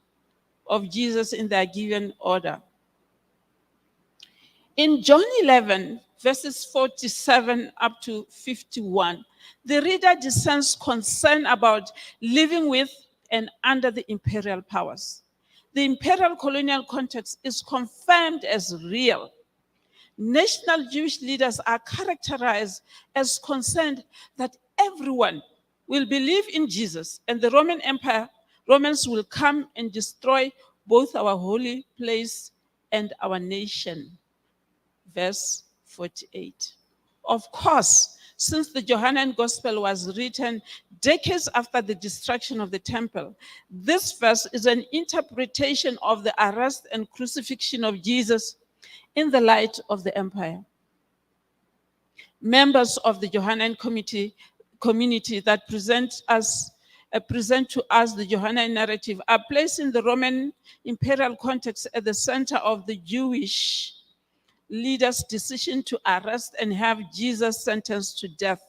of Jesus in their given order. In John 11, verses 47 up to 51, the reader discerns concern about living with and under the imperial powers. The imperial colonial context is confirmed as real. National Jewish leaders are characterized as concerned that everyone will believe in Jesus and the Romans will come and destroy both our holy place and our nation. Verse 48. Of course, since the Johannine Gospel was written decades after the destruction of the temple, this verse is an interpretation of the arrest and crucifixion of Jesus in the light of the empire. Members of the Johannine community that present to us the Johannine narrative are placing the Roman imperial context at the center of the Jewish leaders' decision to arrest and have Jesus sentenced to death.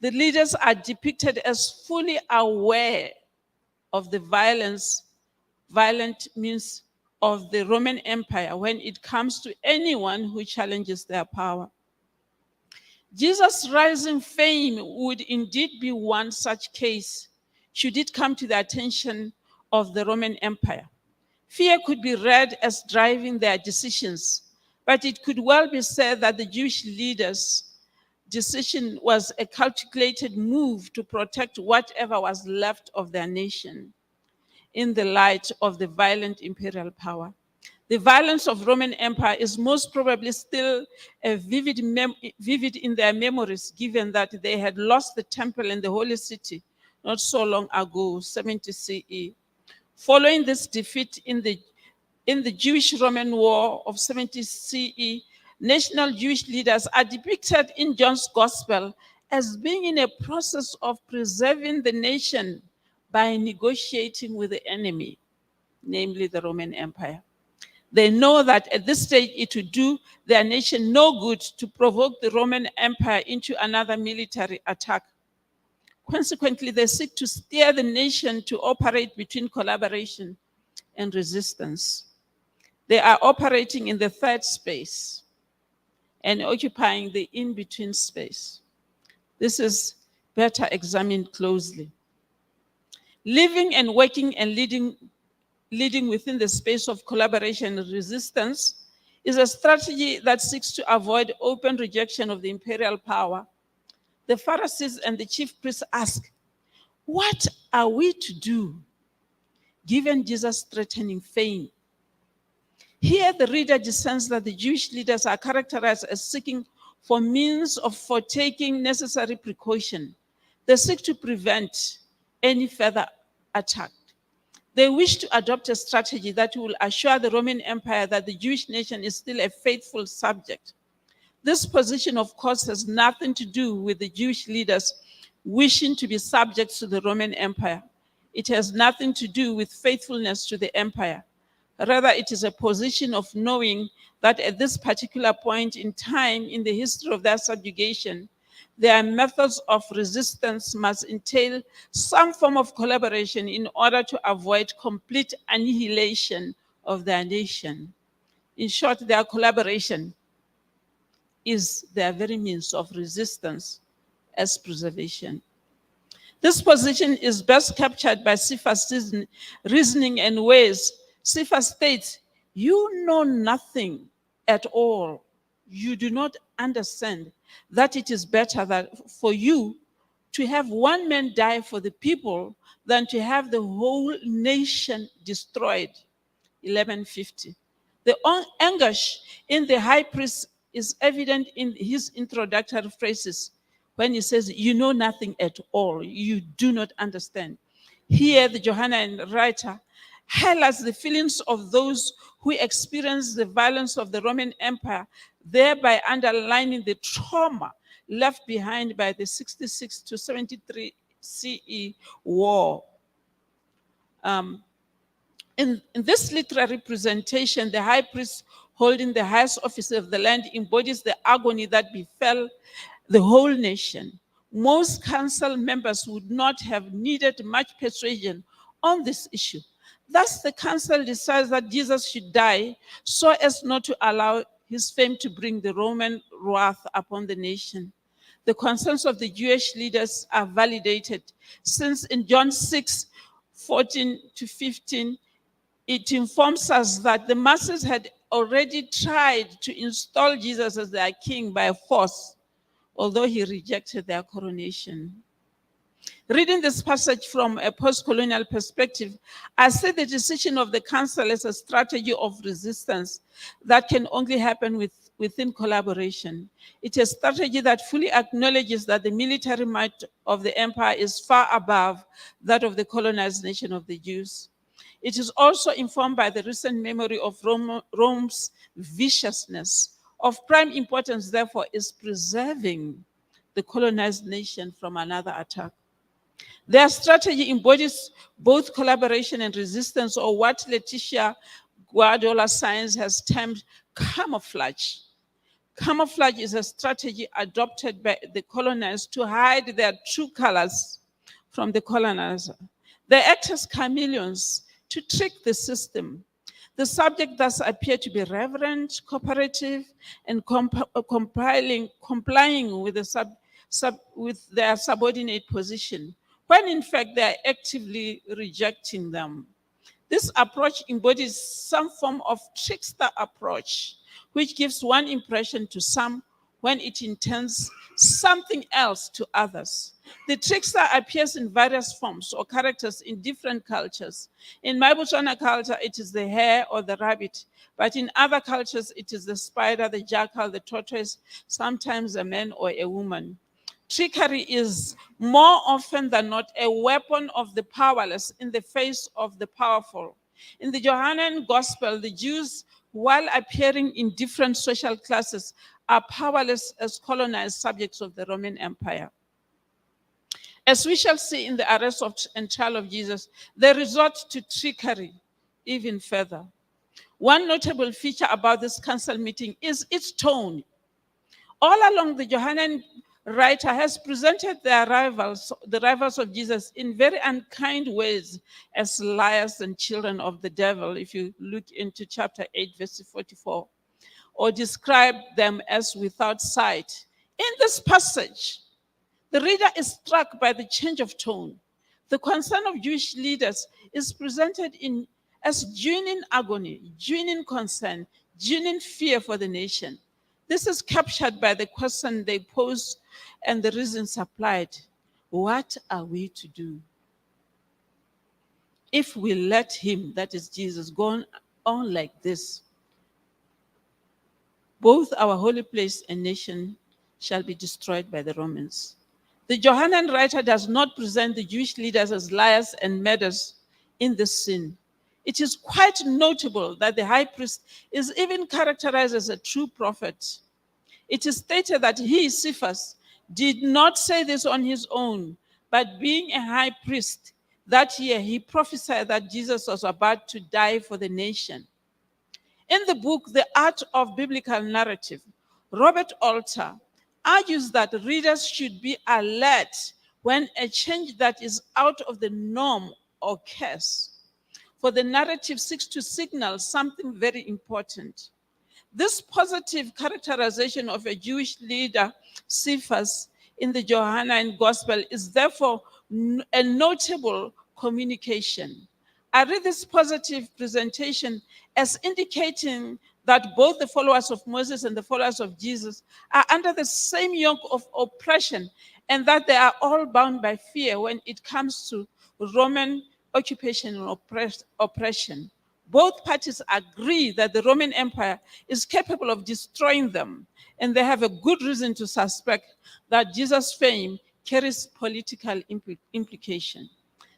The leaders are depicted as fully aware of the violent means of the Roman Empire when it comes to anyone who challenges their power. Jesus' rising fame would indeed be one such case, should it come to the attention of the Roman Empire. Fear could be read as driving their decisions, but it could well be said that the Jewish leaders' decision was a calculated move to protect whatever was left of their nation in the light of the violent imperial power. The violence of Roman Empire is most probably still vivid in their memories, given that they had lost the temple and the holy city not so long ago, 70 CE. Following this defeat in the Jewish-Roman War of 70 CE, national Jewish leaders are depicted in John's Gospel as being in a process of preserving the nation by negotiating with the enemy, namely the Roman Empire. They know that at this stage it would do their nation no good to provoke the Roman Empire into another military attack. Consequently, they seek to steer the nation to operate between collaboration and resistance. They are operating in the third space and occupying the in-between space. This is better examined closely. Living and working and leading within the space of collaboration and resistance is a strategy that seeks to avoid open rejection of the imperial power. The Pharisees and the chief priests ask, what are we to do given Jesus' threatening fame? Here the reader discerns that the Jewish leaders are characterized as seeking for means for taking necessary precaution. They seek to prevent any further attack. They wish to adopt a strategy that will assure the Roman Empire that the Jewish nation is still a faithful subject. This position, of course, has nothing to do with the Jewish leaders wishing to be subject to the Roman Empire. It has nothing to do with faithfulness to the empire. Rather, it is a position of knowing that at this particular point in time in the history of their subjugation, their methods of resistance must entail some form of collaboration in order to avoid complete annihilation of their nation. In short, their collaboration is their very means of resistance as preservation. This position is best captured by Cephas' reasoning and ways. Cephas states, "You know nothing at all. You do not understand that it is better that for you to have one man die for the people than to have the whole nation destroyed." 1150. The anguish in the high priest is evident in his introductory phrases when he says, "You know nothing at all. You do not understand." Here, the Johannine writer highlights the feelings of those who experience the violence of the Roman Empire, thereby underlining the trauma left behind by the 66 to 73 CE war. In this literary presentation, the high priest holding the highest office of the land embodies the agony that befell the whole nation. Most council members would not have needed much persuasion on this issue. Thus, the council decides that Jesus should die so as not to allow his fame to bring the Roman wrath upon the nation. The concerns of the Jewish leaders are validated, since in John 6:14 to 15, it informs us that the masses had already tried to install Jesus as their king by force, although he rejected their coronation. Reading this passage from a post-colonial perspective, I see the decision of the council as a strategy of resistance that can only happen within collaboration. It's a strategy that fully acknowledges that the military might of the empire is far above that of the colonized nation of the Jews. It is also informed by the recent memory of Rome's viciousness. Of prime importance, therefore, is preserving the colonized nation from another attack. Their strategy embodies both collaboration and resistance, or what Letitia Guardiola Science has termed camouflage. Camouflage is a strategy adopted by the colonized to hide their true colors from the colonizer. They act as chameleons to trick the system. The subject thus appear to be reverent, cooperative, and complying with, with their subordinate position, when in fact they are actively rejecting them. This approach embodies some form of trickster approach, which gives one impression to some when it intends something else to others. The trickster appears in various forms or characters in different cultures. In my Botswana culture, it is the hare or the rabbit, but in other cultures, it is the spider, the jackal, the tortoise, sometimes a man or a woman. Trickery is more often than not a weapon of the powerless in the face of the powerful. In the Johannine Gospel, the Jews, while appearing in different social classes, are powerless as colonized subjects of the Roman Empire. As we shall see in the arrest and trial of Jesus, they resort to trickery even further. One notable feature about this council meeting is its tone. All along, the Johannine writer has presented the rivals of Jesus, in very unkind ways as liars and children of the devil, if you look into chapter 8, verse 44, or describe them as without sight. In this passage, the reader is struck by the change of tone. The concern of Jewish leaders is presented as genuine agony, genuine concern, genuine fear for the nation. This is captured by the question they pose and the reasons supplied. What are we to do if we let him, that is Jesus, go on like this? Both our holy place and nation shall be destroyed by the Romans. The Johannine writer does not present the Jewish leaders as liars and murderers in this sin. It is quite notable that the high priest is even characterized as a true prophet. It is stated that he, Cephas, did not say this on his own, but being a high priest, that year he prophesied that Jesus was about to die for the nation. In the book, The Art of Biblical Narrative, Robert Alter argues that readers should be alert when a change that is out of the norm occurs, for the narrative seeks to signal something very important. This positive characterization of a Jewish leader, Cephas, in the Johannine Gospel is therefore a notable communication. I read this positive presentation as indicating that both the followers of Moses and the followers of Jesus are under the same yoke of oppression, and that they are all bound by fear when it comes to Roman occupation and oppression. Both parties agree that the Roman Empire is capable of destroying them, and they have a good reason to suspect that Jesus' fame carries political implication.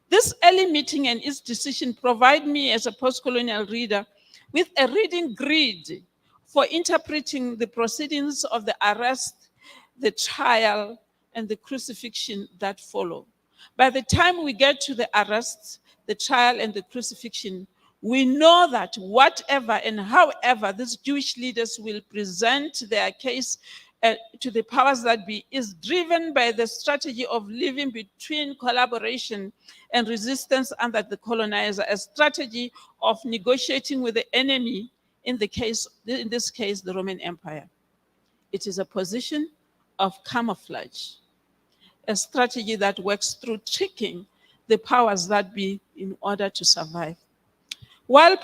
This early meeting and its decision provide me as a post-colonial reader with a reading grid for interpreting the proceedings of the arrest, the trial, and the crucifixion that follow. By the time we get to the arrest, the trial, and the crucifixion, we know that whatever and however these Jewish leaders will present their case to the powers that be is driven by the strategy of living between collaboration and resistance under the colonizer, a strategy of negotiating with the enemy, in this case, the Roman Empire. It is a position of camouflage, a strategy that works through tricking the powers that be in order to survive. While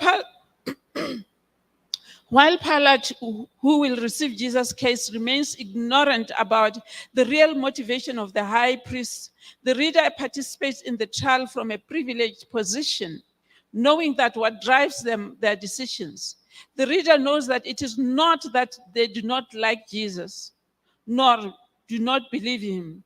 Pilate, who will receive Jesus' case, remains ignorant about the real motivation of the high priest, the reader participates in the trial from a privileged position, knowing that what drives their decisions. The reader knows that it is not that they do not like Jesus, nor do not believe him,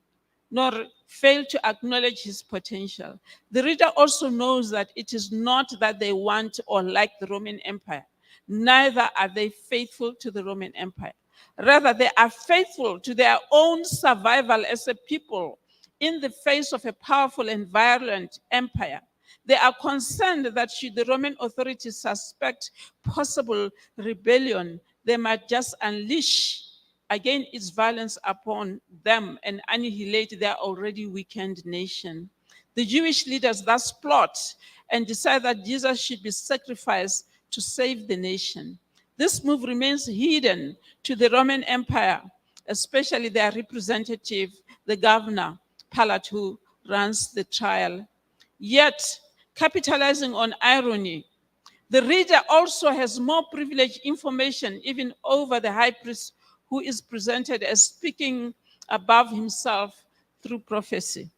nor fail to acknowledge his potential. The reader also knows that it is not that they want or like the Roman Empire. Neither are they faithful to the Roman Empire. Rather, they are faithful to their own survival as a people in the face of a powerful and violent empire. They are concerned that should the Roman authorities suspect possible rebellion, they might just unleash again its violence upon them and annihilate their already weakened nation. The Jewish leaders thus plot and decide that Jesus should be sacrificed to save the nation. This move remains hidden to the Roman Empire, especially their representative, the governor, Pilate, who runs the trial. Yet, capitalizing on irony, the reader also has more privileged information even over the high priest, who is presented as speaking above himself through prophecy.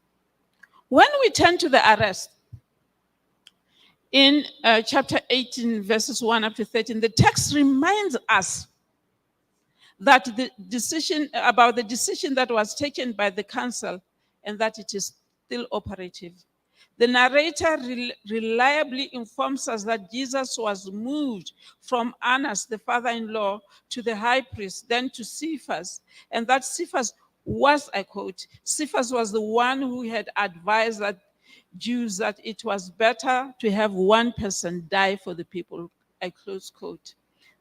When we turn to the arrest, in chapter 18, verses 1 up to 13, the text reminds us that the decision that was taken by the council and that it is still operative. The narrator reliably informs us that Jesus was moved from Annas, the father-in-law, to the high priest, then to Cephas, and that Cephas was, I quote, Cephas was the one who had advised that Jews that it was better to have one person die for the people, I close quote.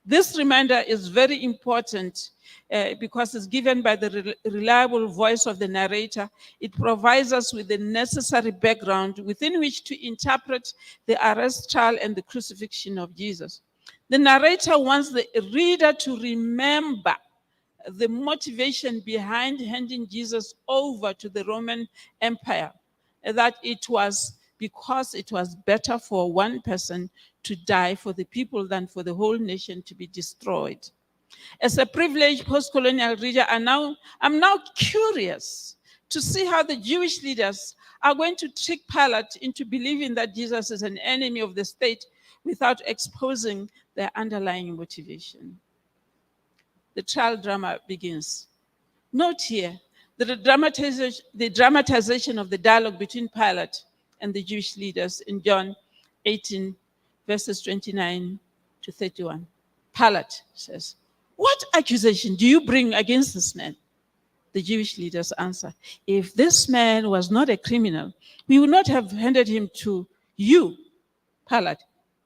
This reminder is very important because it's given by the reliable voice of the narrator. It provides us with the necessary background within which to interpret the arrest, trial, and the crucifixion of Jesus. The narrator wants the reader to remember the motivation behind handing Jesus over to the Roman Empire, that it was because it was better for one person to die for the people than for the whole nation to be destroyed. As a privileged post-colonial reader, I'm now curious to see how the Jewish leaders are going to trick Pilate into believing that Jesus is an enemy of the state without exposing their underlying motivation. The trial drama begins. Note here the dramatization of the dialogue between Pilate and the Jewish leaders in John 18, verses 29 to 31. Pilate says, "What accusation do you bring against this man?" The Jewish leaders answer, "If this man was not a criminal, we would not have handed him to you, Pilate.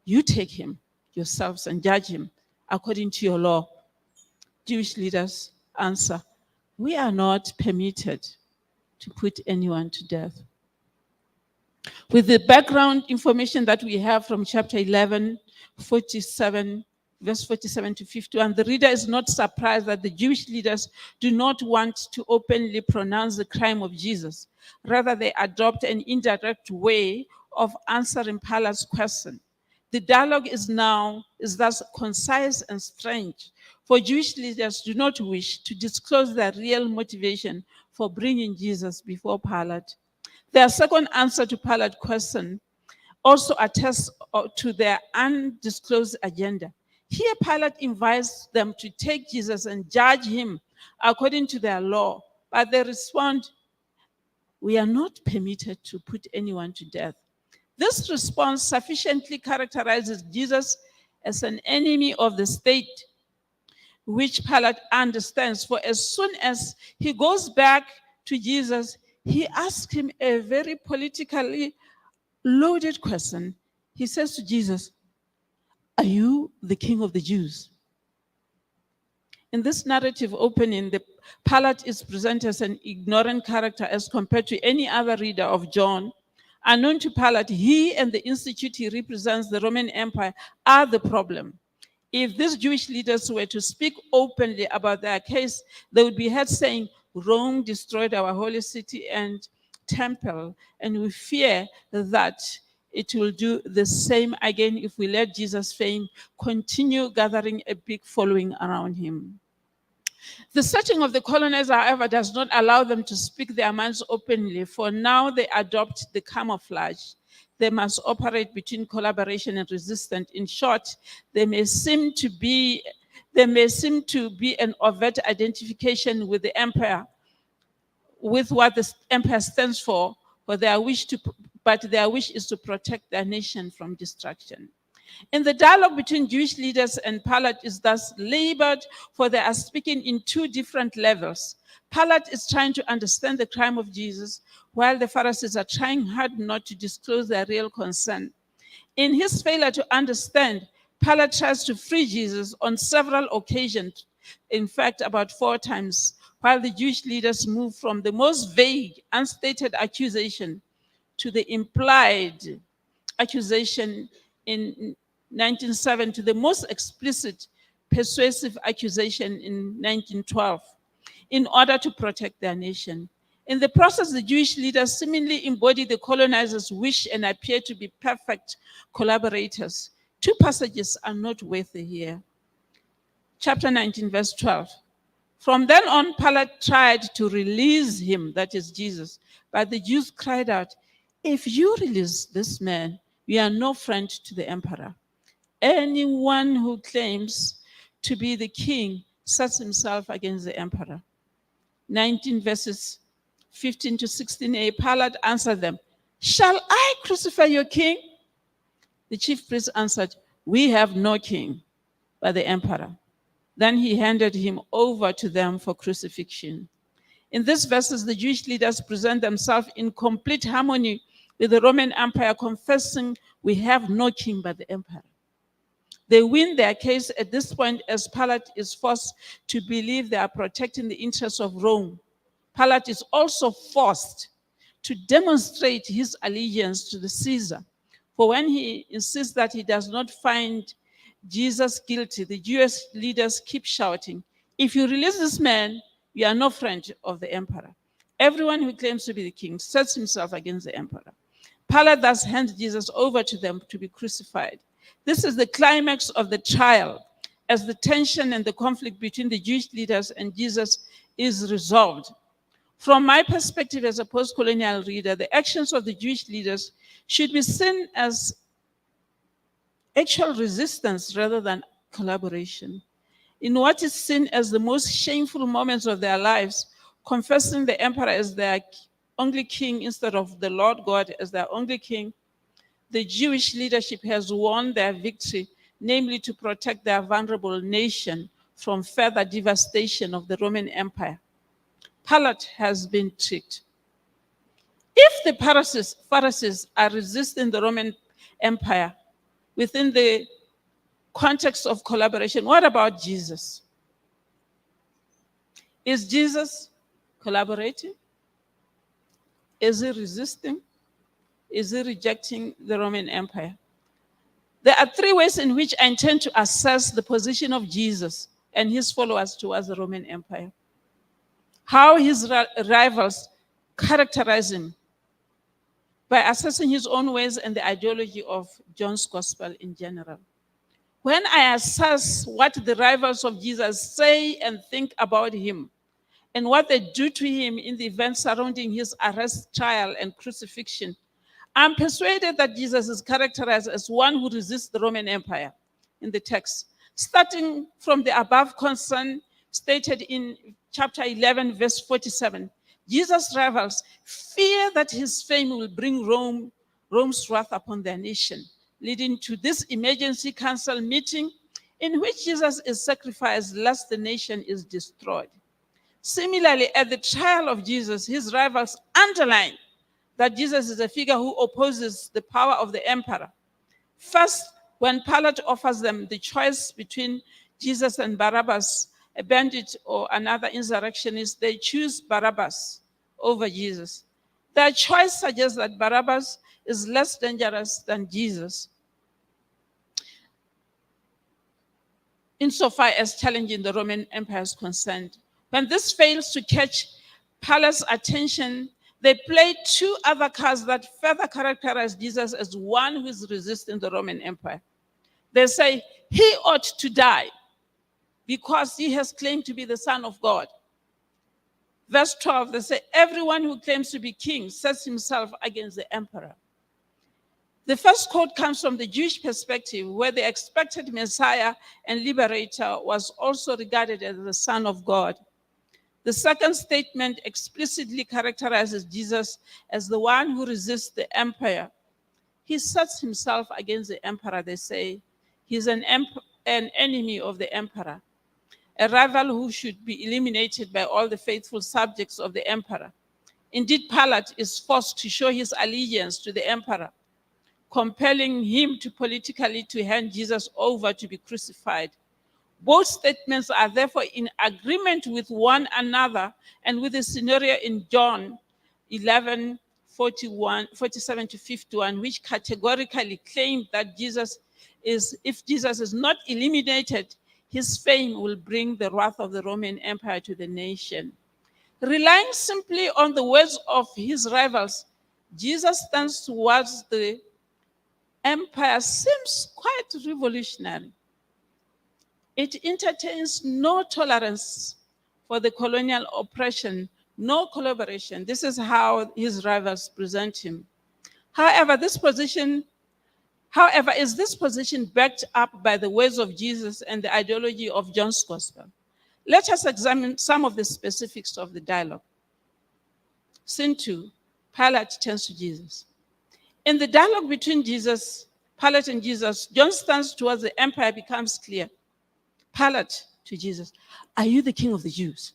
You take him yourselves and judge him according to your law." Jewish leaders answer, "We are not permitted to put anyone to death." With the background information that we have from chapter 11, 47 verse 47 to 51. The reader is not surprised that the Jewish leaders do not want to openly pronounce the crime of Jesus. Rather, they adopt an indirect way of answering Pilate's question. The dialogue is thus concise and strange, for Jewish leaders do not wish to disclose their real motivation for bringing Jesus before Pilate. Their second answer to Pilate's question also attests to their undisclosed agenda. Here, Pilate invites them to take Jesus and judge him according to their law, but they respond, "We are not permitted to put anyone to death." This response sufficiently characterizes Jesus as an enemy of the state, which Pilate understands, for as soon as he goes back to Jesus, he asks him a very politically loaded question. He says to Jesus, "Are you the king of the Jews?" In this narrative opening, Pilate is presented as an ignorant character as compared to any other reader of John. Unknown to Pilate, he and the institute he represents, the Roman Empire, are the problem. If these Jewish leaders were to speak openly about their case, they would be heard saying, "Rome destroyed our holy city and temple, and we fear that it will do the same again if we let Jesus' fame continue gathering a big following around him." The setting of the colonizer, however, does not allow them to speak their minds openly, for now they adopt the camouflage. They must operate between collaboration and resistance. In short, there may seem to be an overt identification with the empire, with what the empire stands for, but their wish is to protect their nation from destruction. In the dialogue between Jewish leaders and Pilate is thus labored, for they are speaking in two different levels. Pilate is trying to understand the crime of Jesus, while the Pharisees are trying hard not to disclose their real concern. In his failure to understand, Pilate tries to free Jesus on several occasions, in fact, about 4 times, while the Jewish leaders move from the most vague, unstated accusation to the implied accusation in 1907 to the most explicit, persuasive accusation in 1912, in order to protect their nation. In the process, the Jewish leaders seemingly embody the colonizers' wish and appear to be perfect collaborators. 2 passages are noteworthy here. Chapter 19, verse 12. From then on, Pilate tried to release him, that is Jesus, but the Jews cried out, "If you release this man, we are no friend to the emperor. Anyone who claims to be the king sets himself against the emperor." 19 verses 15 to 16a, Pilate answered them, "Shall I crucify your king?" The chief priest answered, "We have no king but the emperor." Then he handed him over to them for crucifixion. In these verses, the Jewish leaders present themselves in complete harmony with the Roman Empire, confessing, "We have no king but the emperor." They win their case at this point as Pilate is forced to believe they are protecting the interests of Rome. Pilate is also forced to demonstrate his allegiance to the Caesar. For when he insists that he does not find Jesus guilty, the Jewish leaders keep shouting, "If you release this man, you are no friend of the emperor. Everyone who claims to be the king sets himself against the emperor." Pilate thus hands Jesus over to them to be crucified. This is the climax of the trial, as the tension and the conflict between the Jewish leaders and Jesus is resolved. From my perspective as a post-colonial reader, the actions of the Jewish leaders should be seen as actual resistance rather than collaboration. In what is seen as the most shameful moments of their lives, confessing the emperor as their only king instead of the Lord God as their only king, the Jewish leadership has won their victory, namely to protect their vulnerable nation from further devastation of the Roman Empire. Pilate has been tricked. If the Pharisees are resisting the Roman Empire within the context of collaboration, what about Jesus? Is Jesus collaborating? Is he resisting? Is he rejecting the Roman Empire? There are three ways in which I intend to assess the position of Jesus and his followers towards the Roman Empire. How his rivals characterize him by assessing his own ways and the ideology of John's gospel in general. When I assess what the rivals of Jesus say and think about him, and what they do to him in the events surrounding his arrest, trial, and crucifixion, I'm persuaded that Jesus is characterized as one who resists the Roman Empire in the text. Starting from the above concern stated in chapter 11, verse 47, Jesus' rivals fear that his fame will bring Rome's wrath upon their nation, leading to this emergency council meeting in which Jesus is sacrificed lest the nation is destroyed. Similarly, at the trial of Jesus, his rivals underline that Jesus is a figure who opposes the power of the emperor. First, when Pilate offers them the choice between Jesus and Barabbas, a bandit or another insurrectionist, they choose Barabbas over Jesus. Their choice suggests that Barabbas is less dangerous than Jesus, insofar as challenging the Roman Empire is concerned. When this fails to catch Pilate's attention, they play two other cards that further characterize Jesus as one who is resisting the Roman Empire. They say, he ought to die because he has claimed to be the Son of God. Verse 12, they say, everyone who claims to be king sets himself against the emperor. The first quote comes from the Jewish perspective, where the expected Messiah and liberator was also regarded as the Son of God. The second statement explicitly characterizes Jesus as the one who resists the empire. He sets himself against the emperor, they say. He's an enemy of the emperor, a rival who should be eliminated by all the faithful subjects of the emperor. Indeed, Pilate is forced to show his allegiance to the emperor, compelling him to politically to hand Jesus over to be crucified. Both statements are therefore in agreement with one another and with the scenario in John 11, 47 to 51, which categorically claimed that if Jesus is not eliminated, his fame will bring the wrath of the Roman Empire to the nation. Relying simply on the words of his rivals, Jesus' stance towards the empire seems quite revolutionary. It entertains no tolerance for the colonial oppression, no collaboration. This is how his rivals present him. However, is this position backed up by the words of Jesus and the ideology of John's gospel? Let us examine some of the specifics of the dialogue. Scene 2, Pilate turns to Jesus. In the dialogue between Pilate and Jesus, John's stance towards the empire becomes clear. Pilate to Jesus, are you the king of the Jews?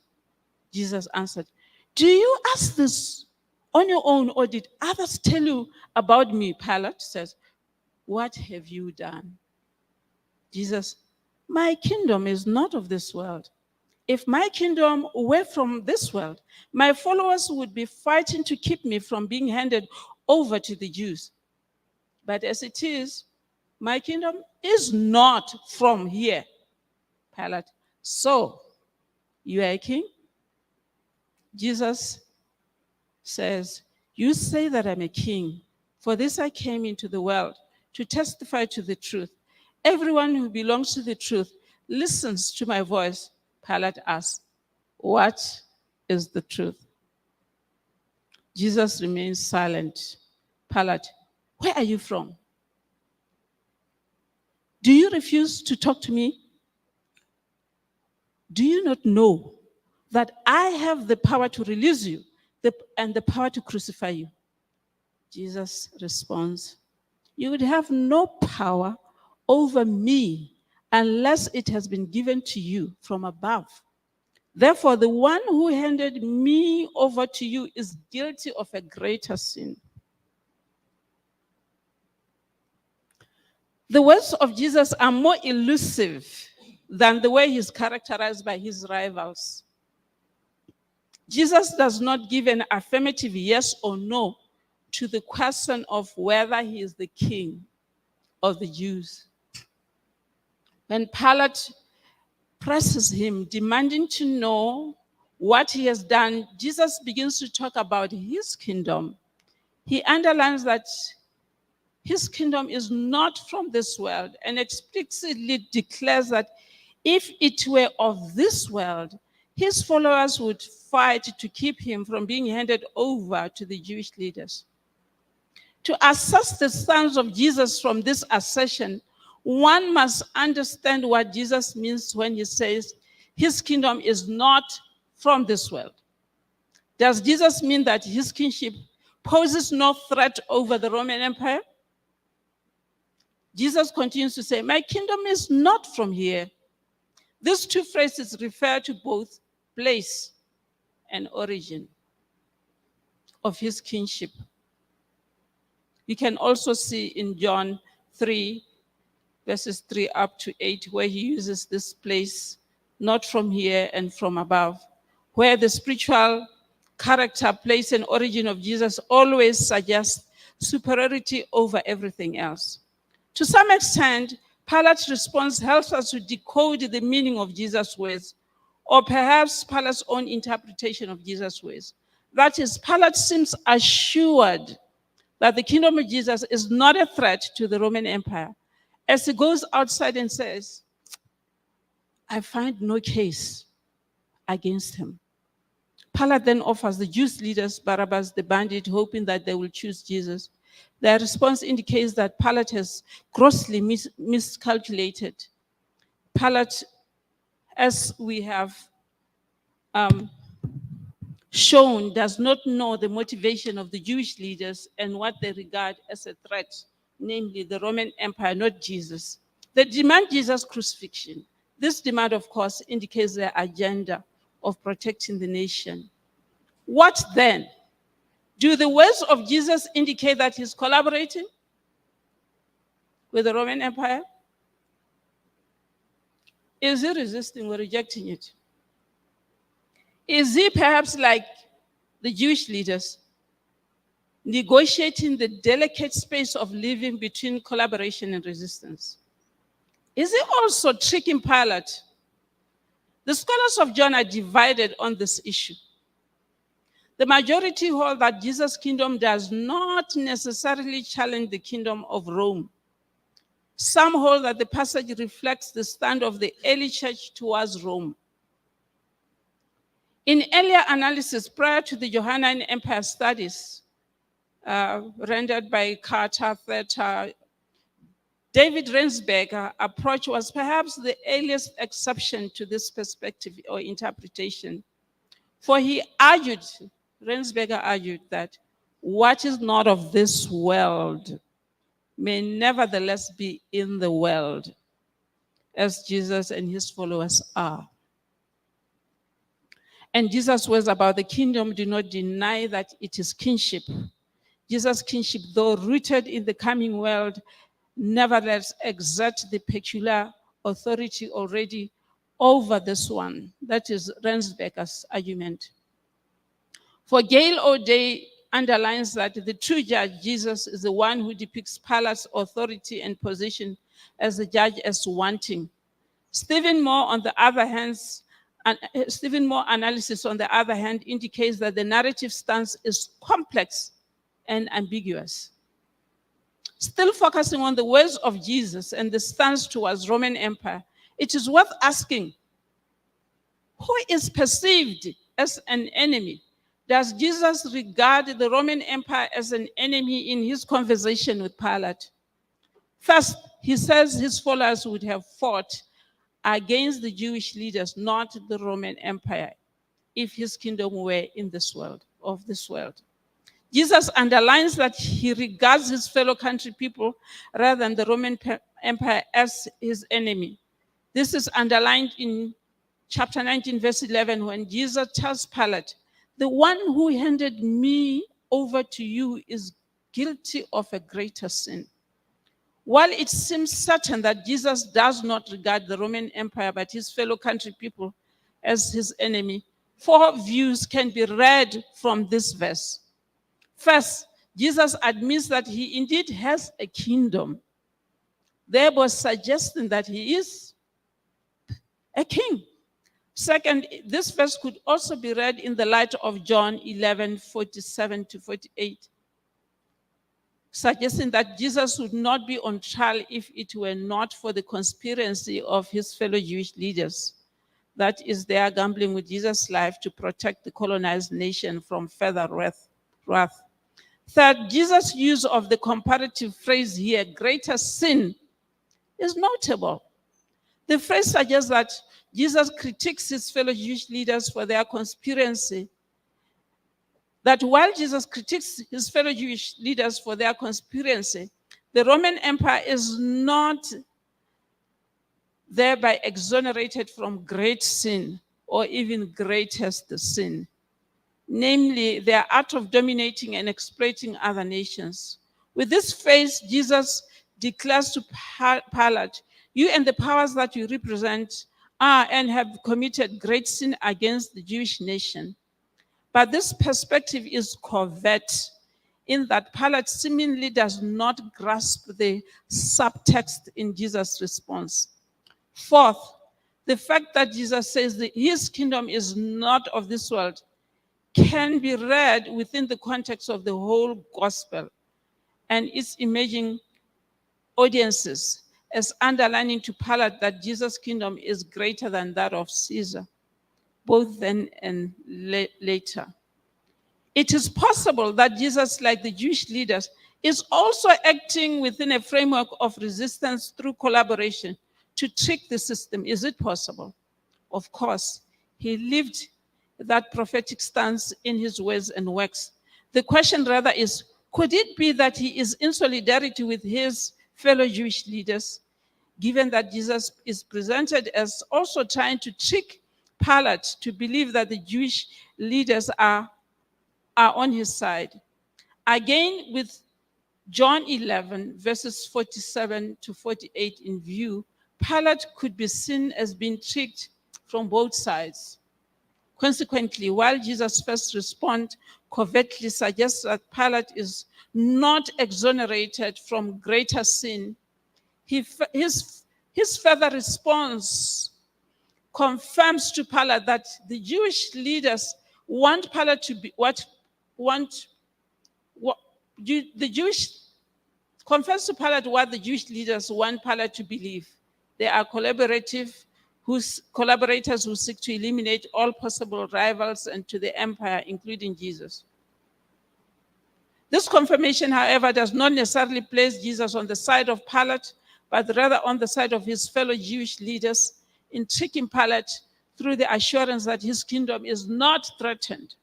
Jesus answered, do you ask this on your own, or did others tell you about me? Pilate says, what have you done? Jesus, my kingdom is not of this world. If my kingdom were from this world, my followers would be fighting to keep me from being handed over to the Jews. But as it is, my kingdom is not from here. Pilate, so you are a king? Jesus says, you say that I'm a king. For this I came into the world, to testify to the truth. Everyone who belongs to the truth listens to my voice. Pilate asks, what is the truth? Jesus remains silent. Pilate, where are you from? Do you refuse to talk to me? Do you not know that I have the power to release you and the power to crucify you? Jesus responds, you would have no power over me unless it has been given to you from above. Therefore, the one who handed me over to you is guilty of a greater sin. The words of Jesus are more elusive than the way he's characterized by his rivals. Jesus does not give an affirmative yes or no to the question of whether he is the king. of the Jews. When Pilate presses him, demanding to know what he has done, Jesus begins to talk about his kingdom. He underlines that his kingdom is not from this world and explicitly declares that if it were of this world, his followers would fight to keep him from being handed over to the Jewish leaders. To assess the stance of Jesus from this assertion, one must understand what Jesus means when he says his kingdom is not from this world. Does Jesus mean that his kingship poses no threat over the Roman Empire? Jesus continues to say, my kingdom is not from here. These two phrases refer to both place and origin of his kingship. You can also see in John 3, verses 3 up to 8, where he uses this place, not from here and from above, where the spiritual character, place, and origin of Jesus always suggests superiority over everything else. To some extent, Pilate's response helps us to decode the meaning of Jesus' words, or perhaps Pilate's own interpretation of Jesus' words. That is, Pilate seems assured that the kingdom of Jesus is not a threat to the Roman Empire, as he goes outside and says, I find no case against him. Pilate then offers the Jewish leaders Barabbas the bandit, hoping that they will choose Jesus. Their response indicates that Pilate has grossly miscalculated. Pilate, as we have shown, does not know the motivation of the Jewish leaders and what they regard as a threat, namely the Roman Empire, not Jesus. They demand Jesus' crucifixion. This demand, of course, indicates their agenda of protecting the nation. What then? Do the words of Jesus indicate that he's collaborating with the Roman Empire? Is he resisting or rejecting it? Is he perhaps like the Jewish leaders, negotiating the delicate space of living between collaboration and resistance? Is he also tricking Pilate? The scholars of John are divided on this issue. The majority hold that Jesus' kingdom does not necessarily challenge the kingdom of Rome. Some hold that the passage reflects the stand of the early church towards Rome. In earlier analysis prior to the Johannine Empire studies, rendered by Carter, Theta, David Rensberger's approach was perhaps the earliest exception to this perspective or interpretation. For Rensberger argued that what is not of this world may nevertheless be in the world, as Jesus and his followers are. And Jesus' words about the kingdom do not deny that it is kingship. Jesus' kingship, though rooted in the coming world, nevertheless exerts the peculiar authority already over this one. That is Rensberger's argument. For Gail O'Day underlines that the true judge, Jesus, is the one who depicts Pilate's authority and position as the judge as wanting. Stephen Moore analysis, on the other hand, indicates that the narrative stance is complex and ambiguous. Still focusing on the words of Jesus and the stance towards Roman Empire, it is worth asking, who is perceived as an enemy? Does Jesus regard the Roman Empire as an enemy in his conversation with Pilate? First, he says his followers would have fought against the Jewish leaders, not the Roman Empire, if his kingdom were in this world, of this world. Jesus underlines that he regards his fellow country people rather than the Roman Empire as his enemy. This is underlined in chapter 19, verse 11, when Jesus tells Pilate, the one who handed me over to you is guilty of a greater sin. While it seems certain that Jesus does not regard the Roman Empire but his fellow country people as his enemy, 4 views can be read from this verse. First, Jesus admits that he indeed has a kingdom. thereby suggesting that he is a king. Second, this verse could also be read in the light of John 11:47-48, suggesting that Jesus would not be on trial if it were not for the conspiracy of his fellow Jewish leaders. That is, they are gambling with Jesus' life to protect the colonized nation from further wrath. Third, Jesus' use of the comparative phrase here, greater sin, is notable. The phrase suggests that Jesus critiques his fellow Jewish leaders for their conspiracy. That while Jesus critiques his fellow Jewish leaders for their conspiracy, the Roman Empire is not thereby exonerated from great sin or even greatest sin, namely their art of dominating and exploiting other nations. With this phrase, Jesus declares to Pilate, you and the powers that you represent are and have committed great sin against the Jewish nation. But this perspective is covert in that Pilate seemingly does not grasp the subtext in Jesus' response. Fourth, the fact that Jesus says that his kingdom is not of this world can be read within the context of the whole gospel and its emerging audiences as underlining to Pilate that Jesus' kingdom is greater than that of Caesar, both then and later. It is possible that Jesus, like the Jewish leaders, is also acting within a framework of resistance through collaboration to trick the system. Is it possible? Of course. He lived that prophetic stance in his words and works. The question rather is, could it be that he is in solidarity with his fellow Jewish leaders, given that Jesus is presented as also trying to trick Pilate to believe that the Jewish leaders are on his side? Again, with John 11, verses 47-48 in view, Pilate could be seen as being tricked from both sides. Consequently, while Jesus' first response covertly suggests that Pilate is not exonerated from greater sin, his further response confirms to Pilate that the Jewish leaders want Pilate to be confess to Pilate what the Jewish leaders want Pilate to believe. They are collaborators who seek to eliminate all possible rivals and to the empire, including Jesus. This confirmation, however, does not necessarily place Jesus on the side of Pilate, but rather on the side of his fellow Jewish leaders in tricking Pilate through the assurance that his kingdom is not threatened.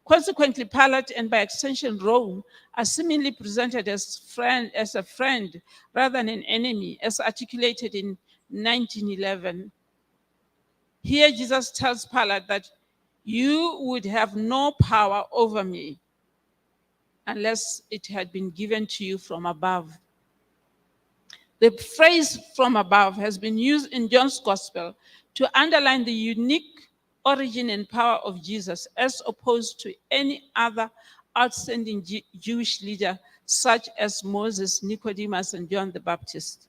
Consequently, Pilate, and by extension Rome, are seemingly presented as a friend rather than an enemy, as articulated in 1911. Here Jesus tells Pilate that you would have no power over me unless it had been given to you from above. The phrase from above has been used in John's gospel to underline the unique origin and power of Jesus as opposed to any other outstanding Jewish leader such as Moses, Nicodemus, and John the Baptist.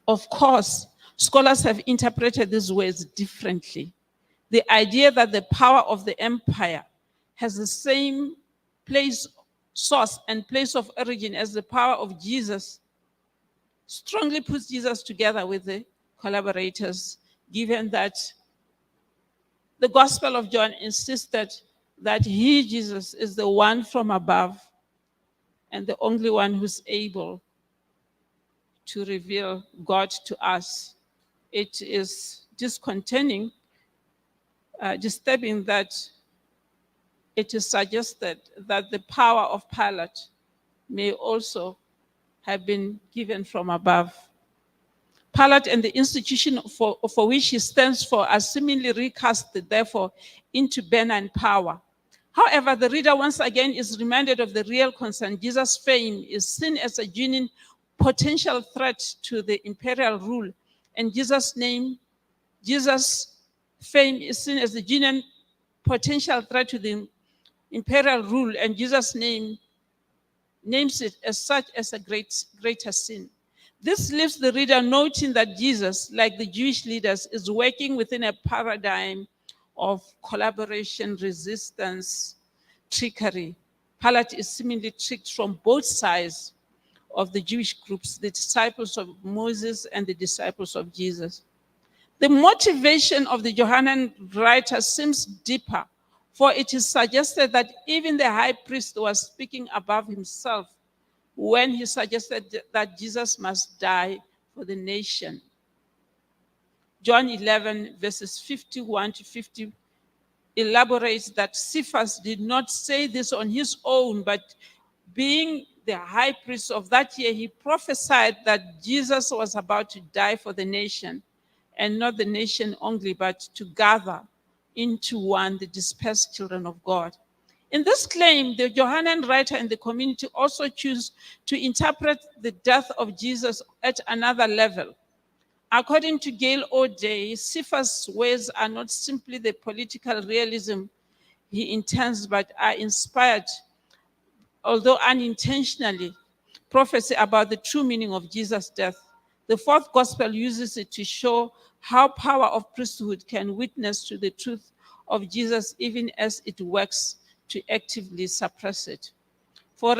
Of course, scholars have interpreted these words differently. The idea that the power of the empire has the same source and place of origin as the power of Jesus strongly puts Jesus together with the collaborators, given that the Gospel of John insisted that he, Jesus, is the one from above and the only one who's able to reveal God to us. It is disturbing that it is suggested that the power of Pilate may also have been given from above. Pilate and the institution for which he stands for are seemingly recast, therefore, into benign power. However, the reader once again is reminded of the real concern. Jesus' fame is seen as a genuine potential threat to the imperial rule, and Jesus' fame is seen as a genuine potential threat to the imperial rule, and Jesus' name names it as such as a greater sin. This leaves the reader noting that Jesus, like the Jewish leaders, is working within a paradigm of collaboration, resistance, trickery. Pilate is seemingly tricked from both sides of the Jewish groups, the disciples of Moses and the disciples of Jesus. The motivation of the Johannine writer seems deeper, for it is suggested that even the high priest was speaking above himself when he suggested that Jesus must die for the nation. John 11, verses 51 to 50 elaborates that Cephas did not say this on his own, but being the high priest of that year, he prophesied that Jesus was about to die for the nation, and not the nation only, but to gather into one the dispersed children of God. In this claim, the Johannine writer and the community also choose to interpret the death of Jesus at another level. According to Gail O'Day, Cephas' words are not simply the political realism he intends, but are inspired, although unintentionally, prophecy about the true meaning of Jesus' death. The fourth gospel uses it to show how power of priesthood can witness to the truth of Jesus even as it works to actively suppress it. For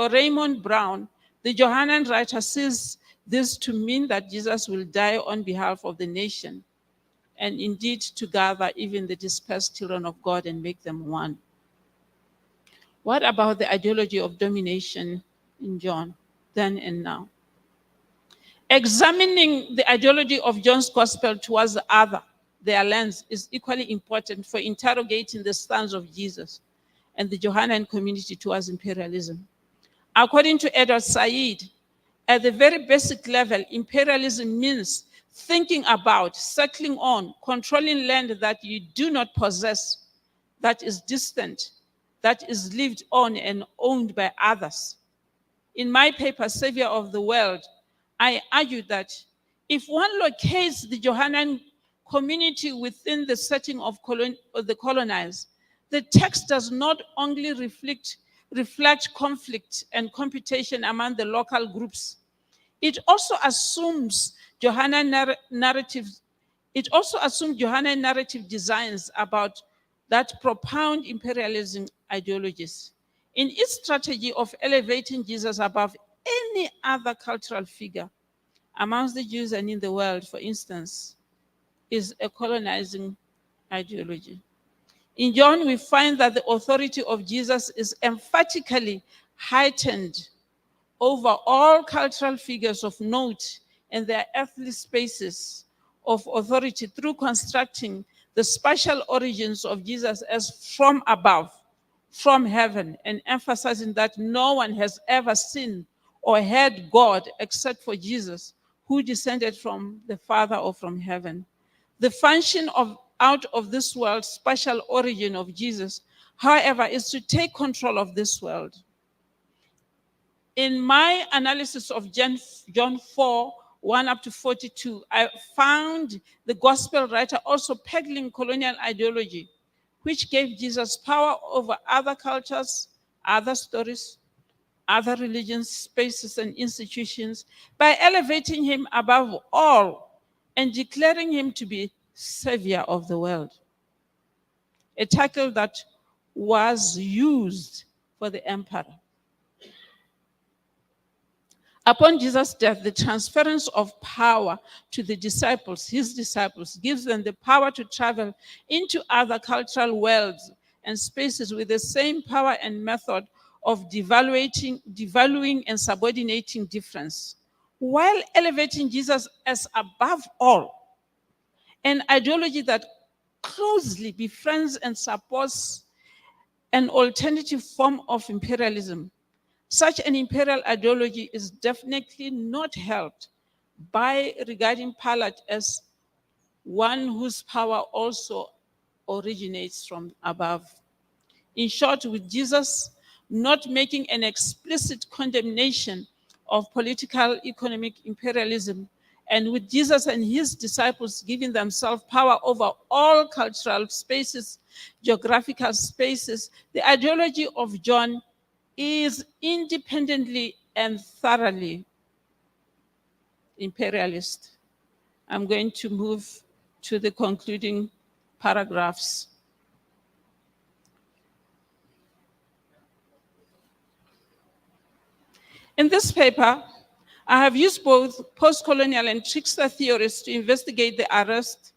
Raymond Brown, the Johannine writer sees this to mean that Jesus will die on behalf of the nation, and indeed to gather even the dispersed children of God and make them one. What about the ideology of domination in John, then and now? Examining the ideology of John's gospel towards the other, their lens, is equally important for interrogating the stance of Jesus and the Johannine community towards imperialism. According to Edward Said, at the very basic level, imperialism means thinking about, settling on, controlling land that you do not possess, that is distant, that is lived on and owned by others. In my paper, Savior of the World, I argue that if one locates the Johannine community within the setting of the colonized, the text does not only reflect conflict and competition among the local groups, it also assumes Johannine narratives. It also assumes Johannine narrative designs about that propound imperialism ideologies. In its strategy of elevating Jesus above any other cultural figure amongst the Jews and in the world, for instance, is a colonizing ideology. In John, we find that the authority of Jesus is emphatically heightened over all cultural figures of note and their earthly spaces of authority through constructing the spatial origins of Jesus as from above, from heaven, and emphasizing that no one has ever seen or heard God except for Jesus, who descended from the Father or from heaven. The function of out of this world spatial origin of Jesus, however, is to take control of this world. In my analysis of John 4, 1 up to 42, I found the gospel writer also peddling colonial ideology, which gave Jesus power over other cultures, other stories, other religions, spaces, and institutions by elevating him above all and declaring him to be Savior of the world. A title that was used for the emperor. Upon Jesus' death, the transference of power to the disciples, his disciples, gives them the power to travel into other cultural worlds and spaces with the same power and method of devaluing and subordinating difference, while elevating Jesus as above all. An ideology that closely befriends and supports an alternative form of imperialism. Such an imperial ideology is definitely not helped by regarding Pilate as one whose power also originates from above. In short, with Jesus not making an explicit condemnation of political economic imperialism, and with Jesus and his disciples giving themselves power over all cultural spaces, geographical spaces, the ideology of John is independently and thoroughly imperialist. I'm going to move to the concluding paragraphs. In this paper, I have used both post-colonial and trickster theories to investigate the arrest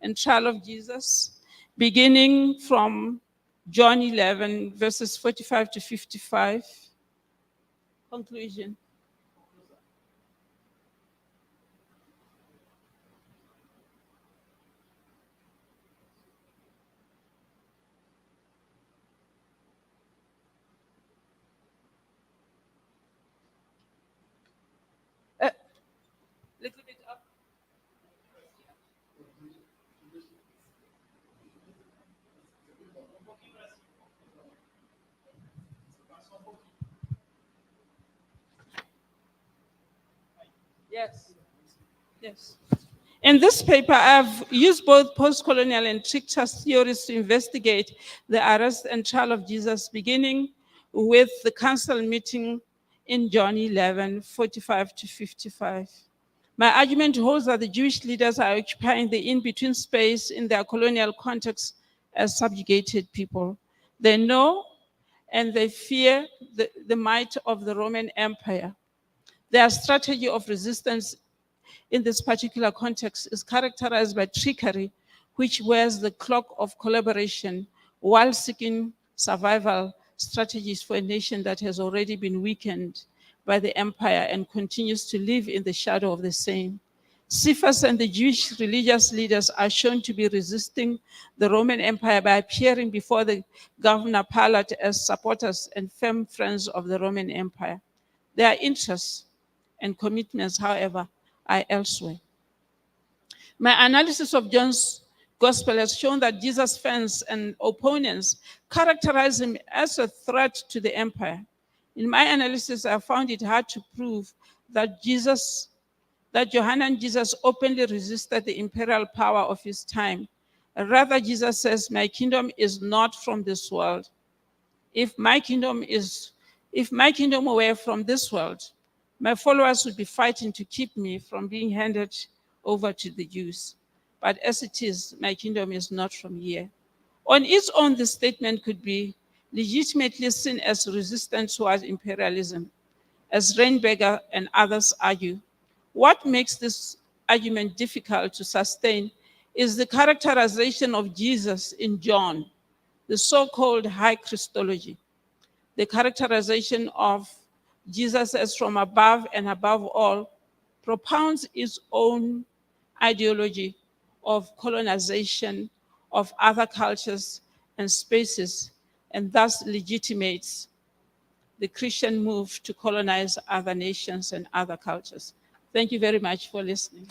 and trial of Jesus, beginning from John 11, verses 45 to 55. Conclusion. Little bit up. Yes. Yes. In this paper, I've used both post-colonial and trickster theories to investigate the arrest and trial of Jesus, beginning with the council meeting in John 11, 45 to 55. My argument holds that the Jewish leaders are occupying the in-between space in their colonial context as subjugated people. They know and they fear the might of the Roman Empire. Their strategy of resistance in this particular context is characterized by trickery, which wears the cloak of collaboration while seeking survival strategies for a nation that has already been weakened by the empire and continues to live in the shadow of the same. Cephas and the Jewish religious leaders are shown to be resisting the Roman Empire by appearing before the governor Pilate as supporters and firm friends of the Roman Empire. Their interests and commitments, however, are elsewhere. My analysis of John's gospel has shown that Jesus' fans and opponents characterize him as a threat to the empire. In my analysis, I found it hard to prove that Johanna and Jesus openly resisted the imperial power of his time. Rather, Jesus says, "My kingdom is not from this world. If my kingdom were from this world, my followers would be fighting to keep me from being handed over to the Jews. But as it is, my kingdom is not from here." On its own, this statement could be legitimately seen as resistance towards imperialism, as Reinberger and others argue. What makes this argument difficult to sustain is the characterization of Jesus in John, the so-called high Christology. The characterization of Jesus as from above and above all propounds its own ideology of colonization of other cultures and spaces, and thus legitimates the Christian move to colonize other nations and other cultures. Thank you very much for listening.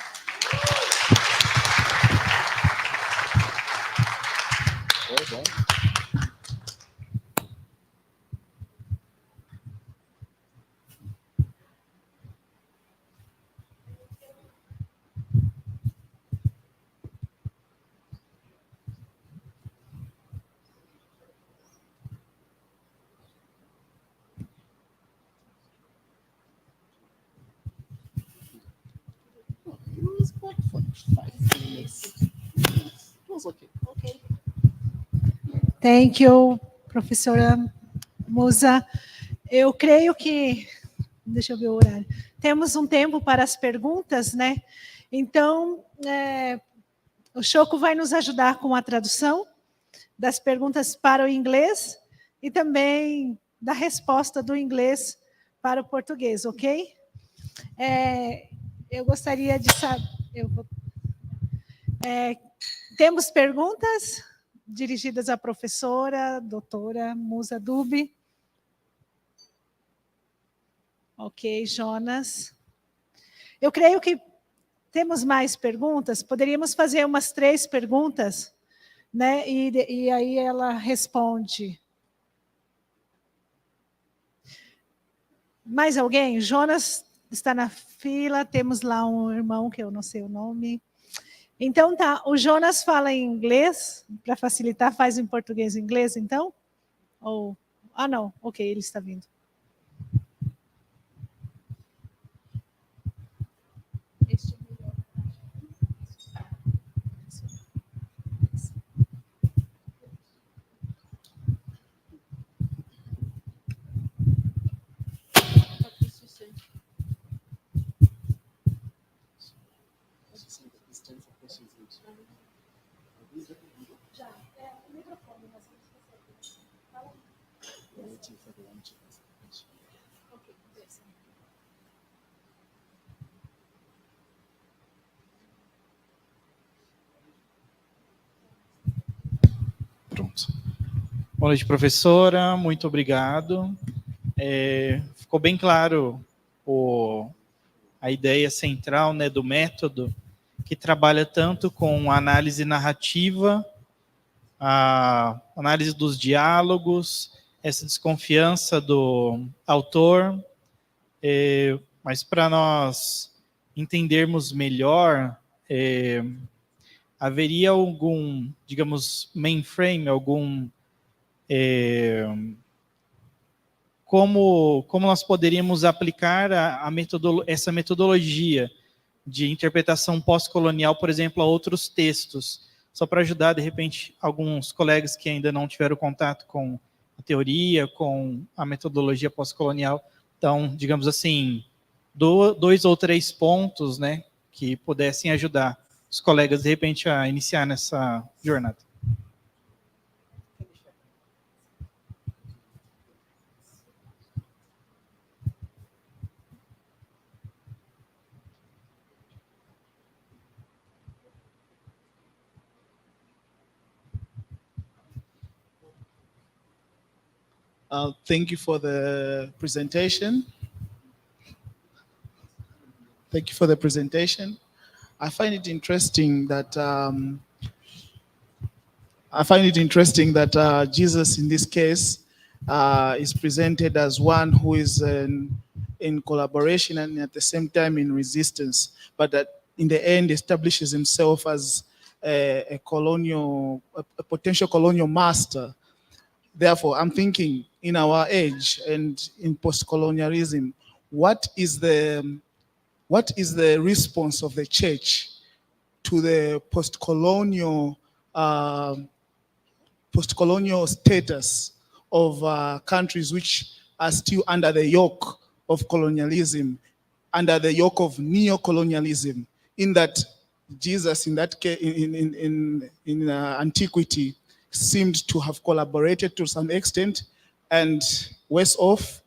It was back for 5 minutes. It was okay. Okay. Thank you, professora Musa. Eu creio que, deixa eu ver o horário, temos um tempo para as perguntas, né? Então, o Choco vai nos ajudar com a tradução das perguntas para o inglês e também da resposta do inglês para o português, ok? Eu gostaria de saber... temos perguntas dirigidas à professora, doutora Musa Dube. Ok, Jonas. Eu creio que temos mais perguntas. Poderíamos fazer umas 3 perguntas, né? E aí ela responde. Mais alguém? Jonas está na fila. Temos lá um irmão que eu não sei o nome. Então tá. O Jonas fala em inglês para facilitar. Faz em português e inglês, então? Ou Ah, não. Ok, ele está vindo. Pronto. Boa noite, professora. Muito obrigado. Ficou bem claro a ideia central, né, do método, que trabalha tanto com a análise narrativa, a análise dos diálogos, essa desconfiança do autor, mas para nós entendermos melhor, haveria algum, digamos, mainframe, algum... como nós poderíamos aplicar essa metodologia de interpretação pós-colonial, por exemplo, a outros textos, só para ajudar, de repente, alguns colegas que ainda não tiveram contato com a teoria, com a metodologia pós-colonial. Então, digamos assim, 2 ou 3 pontos, né, que pudessem ajudar os colegas, de repente, a iniciar nessa jornada. Thank you for the presentation. Thank you for the presentation. I find it interesting that Jesus, in this case, is presented as one who is in collaboration and at the same time in resistance, but that in the end establishes himself as a potential colonial master. Therefore, I'm thinking in our age and in post-colonialism, what is the response of the church to the post-colonial status of countries which are still under the yoke of colonialism, under the yoke of neo-colonialism? In that Jesus, in that case, in antiquity, seemed to have collaborated to some extent, and worse off,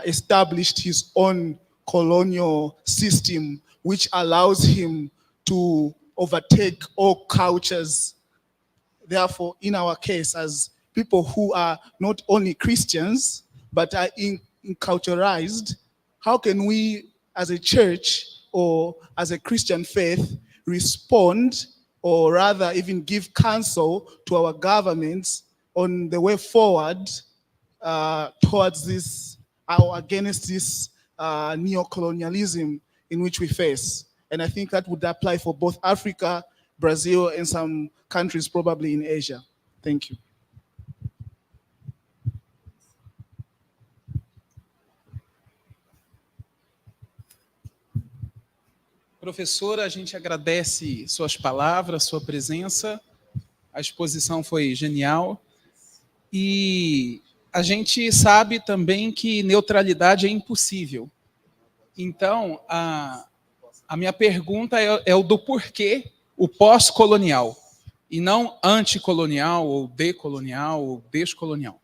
established his own colonial system, which allows him to overtake all cultures. Therefore, in our case, as people who are not only Christians, but are enculturized, how can we, as a church or as a Christian faith, respond, or rather even give counsel to our governments on the way forward towards this, or against this neo-colonialism in which we face? And I think that would apply for both Africa, Brazil, and some countries probably in Asia. Thank you. Professora, a gente agradece suas palavras, sua presença. A exposição foi genial. E a gente sabe também que neutralidade é impossível. Então, a minha pergunta é o do porquê o pós-colonial, e não anticolonial, ou decolonial, ou descolonial.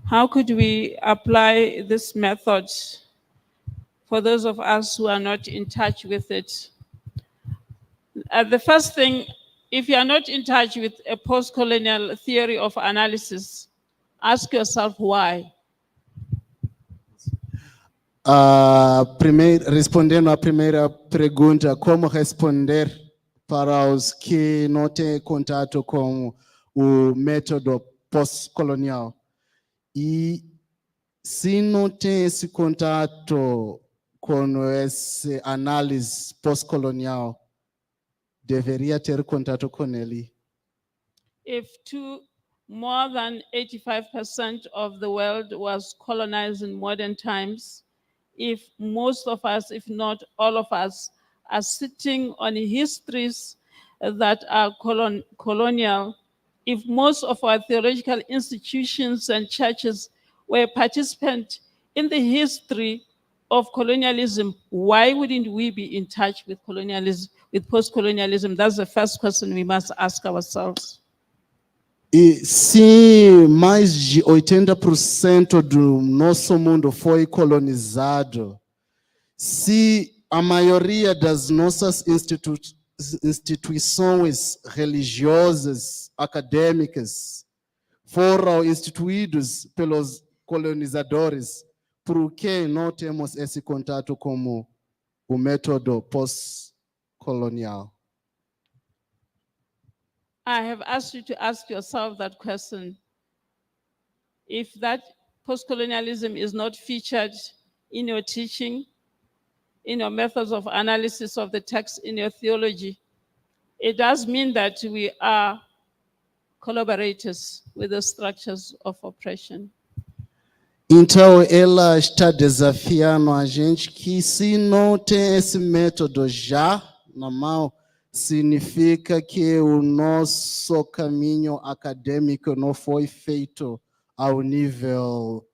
How could we apply this method for those of us who are not in touch with it? The first thing, if you are not in touch with a post-colonial theory of analysis, Ask yourself why. Respondendo à primeira pergunta, como responder para os que não têm contato com o método pós-colonial? E se não tem esse contato com essa análise pós-colonial, deveria ter contato com ele. If more than 85% of the world was colonized in modern times, if most of us, if not all of us, are sitting on histories that are colonial, if most of our theological institutions and churches were participants in the history of colonialism, why wouldn't we be in touch with colonialism, with post-colonialism? That's the first question we must ask ourselves. E se mais de 80% do nosso mundo foi colonizado, se a maioria das nossas instituições religiosas, acadêmicas, foram instituídos pelos colonizadores, por que não temos esse contato com o método pós-colonial? I have asked you to ask yourself that question. If that post-colonialism is not featured in your teaching, in your methods of analysis of the text, in your theology, it does mean that we are collaborators with the structures of oppression. Então, ela está desafiando a gente que se não tem esse método já na mão, significa que o nosso caminho acadêmico não foi feito ao nível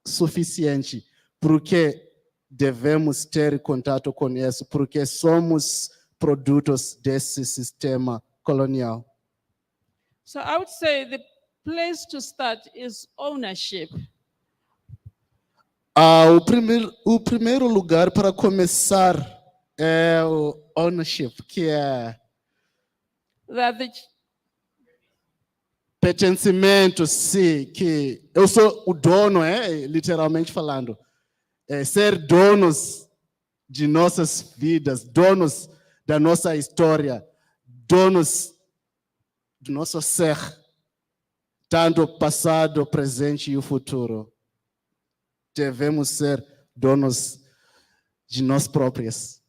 suficiente, porque devemos ter contato com isso, porque somos produtos desse sistema colonial. So I would say the place to start is ownership. O primeiro lugar para começar é o ownership, que é pertencimento, sim, que eu sou o dono, literalmente falando. Ser donos de nossas vidas, donos da nossa história, donos do nosso ser, tanto o passado, o presente e o futuro. Devemos ser donos de nós próprios.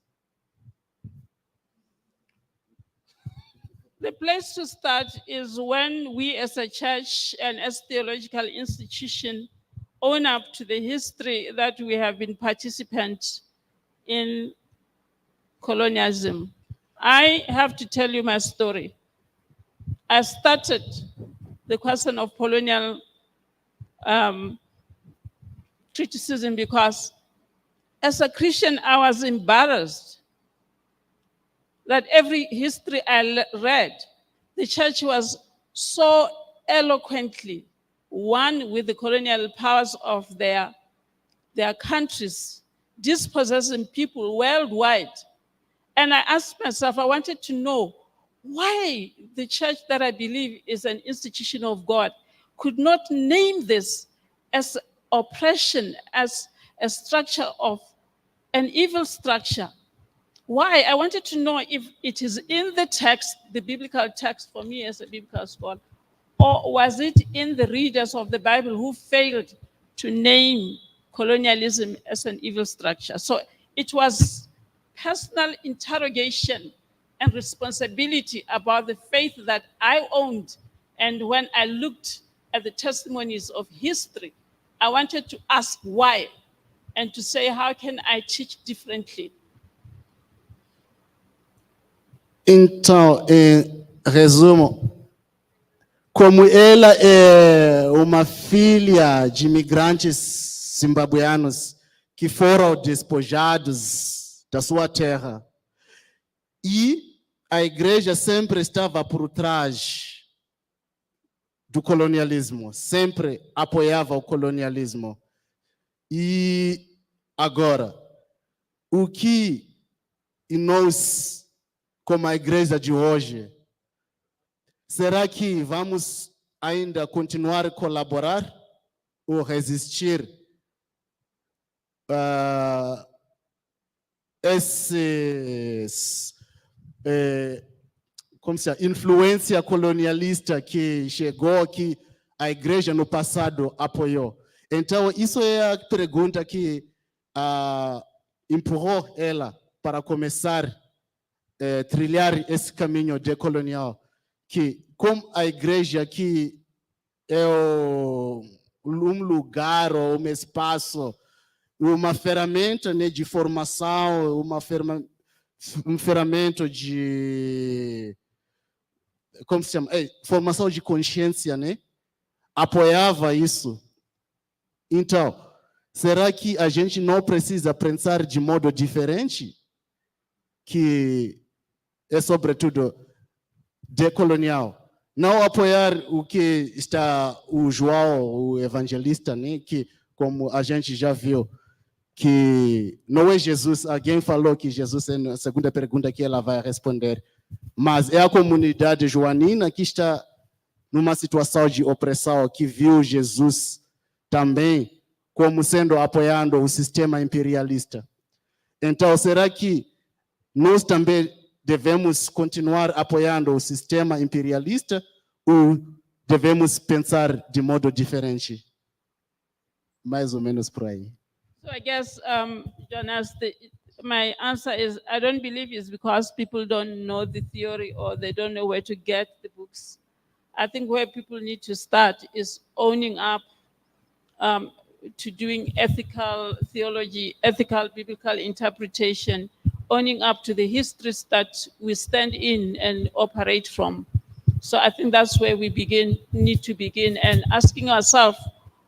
The place to start is when we as a church and as theological institution own up to the history that we have been participants in colonialism. I have to tell you my story. I started the question of colonial criticism because as a Christian, I was embarrassed that every history I read, the church was so eloquently one with the colonial powers of their countries, dispossessing people worldwide. And I asked myself, I wanted to know why the church that I believe is an institution of God could not name this as oppression, as a structure of an evil structure. Why? I wanted to know if it is in the text, the biblical text for me as a biblical scholar, or was it in the readers of the Bible who failed to name colonialism as an evil structure? So it was personal interrogation and responsibility about the faith that I owned. And when I looked at the testimonies of history, I wanted to ask why and to say, how can I teach differently? Então, em resumo, como ela é uma filha de imigrantes zimbabueanos que foram despojados da sua terra, e a igreja sempre estava por trás do colonialismo, sempre apoiava o colonialismo. E agora, o que nós, como a igreja de hoje, será que vamos ainda continuar a colaborar ou resistir esses como se chama, influência colonialista que chegou, que a igreja no passado apoiou. Então, isso é a pergunta que empurrou ela para começar a trilhar esse caminho decolonial, que como a igreja que é um lugar ou um espaço, uma ferramenta, né, de formação, um ferramenta de, como se chama? Formação de consciência, né? Apoiava isso. Então, será que a gente não precisa pensar de modo diferente? Que é, sobretudo, decolonial. Não apoiar o que está o João, o evangelista, né? Que, como a gente já viu, que não é Jesus. Alguém falou que Jesus é a segunda pergunta que ela vai responder. Mas é a comunidade joanina que está numa situação de opressão, que viu Jesus também como sendo apoiando o sistema imperialista. Então, será que nós também devemos continuar apoiando o sistema imperialista ou devemos pensar de modo diferente? Mais ou menos por aí. So I guess, Jonas, my answer is I don't believe it's because people don't know the theory or they don't know where to get the books. I think where people need to start is owning up to doing ethical theology, ethical biblical interpretation, owning up to the histories that we stand in and operate from. So I think that's where we need to begin, and asking ourselves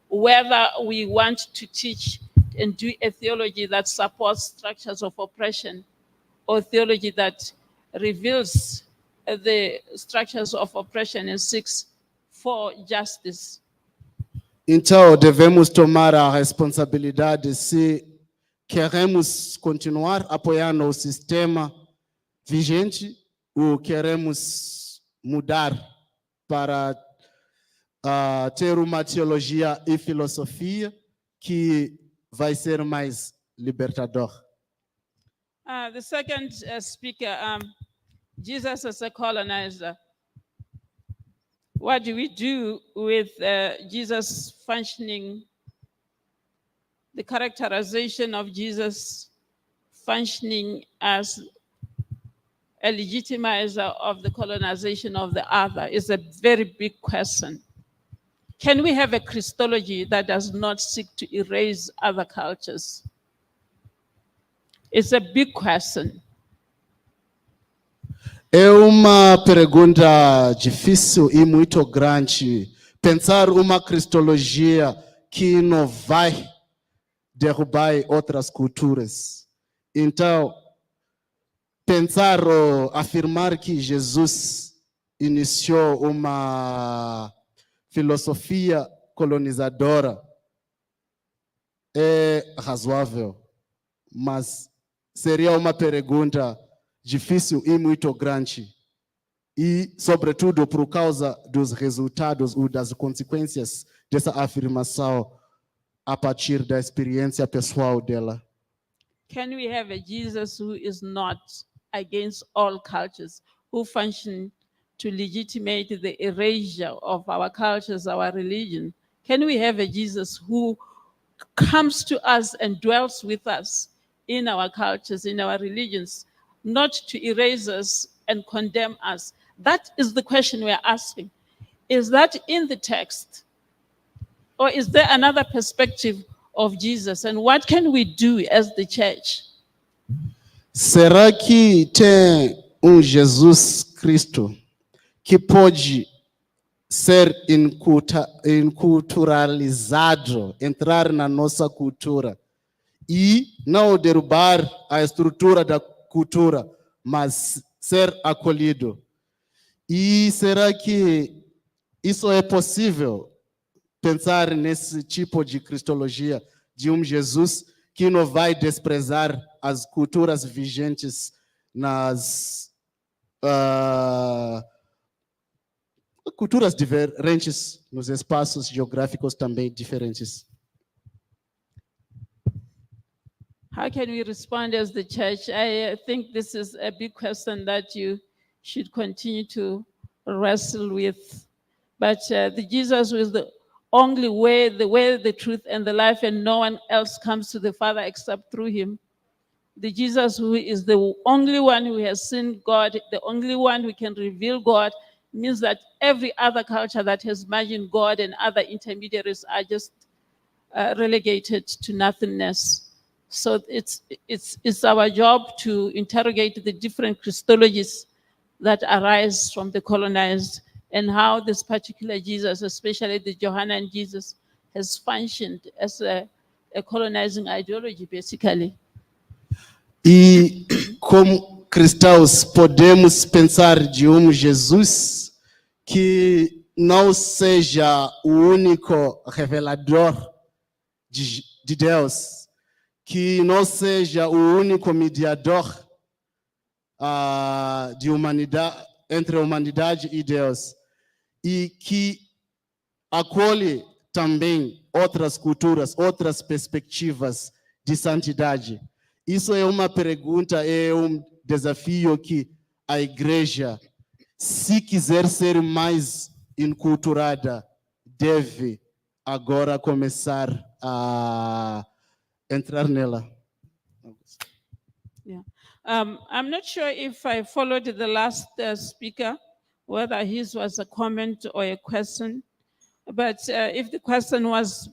whether we want to teach and do a theology that supports structures of oppression or theology that reveals the structures of oppression and seeks for justice. Então, devemos tomar a responsabilidade se queremos continuar apoiando o sistema vigente ou queremos mudar para ter uma teologia e filosofia que vai ser mais libertador. The second speaker, Jesus as a colonizer. What do we do with Jesus functioning, the characterization of Jesus functioning as a legitimizer of the colonization of the other is a very big question. Can we have a Christology that does not seek to erase other cultures? It's a big question. É uma pergunta difícil e muito grande. Pensar uma cristologia que não vai derrubar outras culturas. Então, pensar ou afirmar que Jesus iniciou uma filosofia colonizadora é razoável, mas seria uma pergunta difícil e muito grande, e sobretudo por causa dos resultados ou das consequências dessa afirmação a partir da experiência pessoal dela. Can we have a Jesus who is not against all cultures, who function to legitimate the erasure of our cultures, our religion? Can we have a Jesus who comes to us and dwells with us in our cultures, in our religions, not to erase us and condemn us? That is the question we're asking. Is that in the text? Or is there another perspective of Jesus? And what can we do as the church? Será que tem Jesus Cristo que pode ser inculturalizado, entrar na nossa cultura e não derrubar a estrutura da cultura, mas ser acolhido? E será que isso é possível? Pensar nesse tipo de cristologia de Jesus que não vai desprezar as culturas vigentes nas culturas diferentes, nos espaços geográficos também diferentes. How can we respond as the church? I think this is a big question that you should continue to wrestle with. But the Jesus was the only way, the truth, and the life, and no one else comes to the Father except through him. The Jesus who is the only one who has seen God, the only one who can reveal God, means that every other culture that has imagined God and other intermediaries are just relegated to nothingness. So it's our job to interrogate the different Christologies that arise from the colonized and how this particular Jesus, especially the Johannine Jesus, has functioned as a colonizing ideology, basically. E como cristãos podemos pensar de Jesus que não seja o único revelador de Deus, que não seja o único mediador de humanidade, entre a humanidade e Deus, e que acolhe também outras culturas, outras perspectivas de santidade. Isso é uma pergunta, é desafio que a igreja, se quiser ser mais enculturada, deve agora começar a entrar nela. Yeah. I'm not sure if I followed the last speaker, whether his was a comment or a question, but if the question was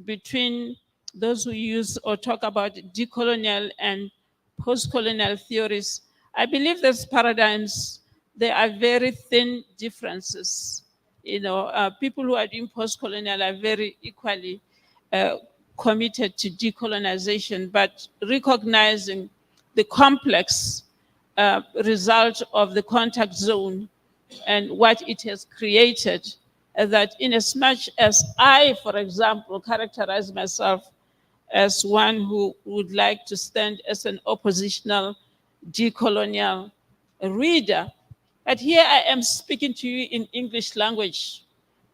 between those who use or talk about decolonial and post-colonial theories, I believe those paradigms, there are very thin differences. You know, people who are doing post-colonial are very equally committed to decolonization, but recognizing the complex result of the contact zone and what it has created, that in as much as I, for example, characterize myself as one who would like to stand as an oppositional decolonial reader, but here I am speaking to you in English language.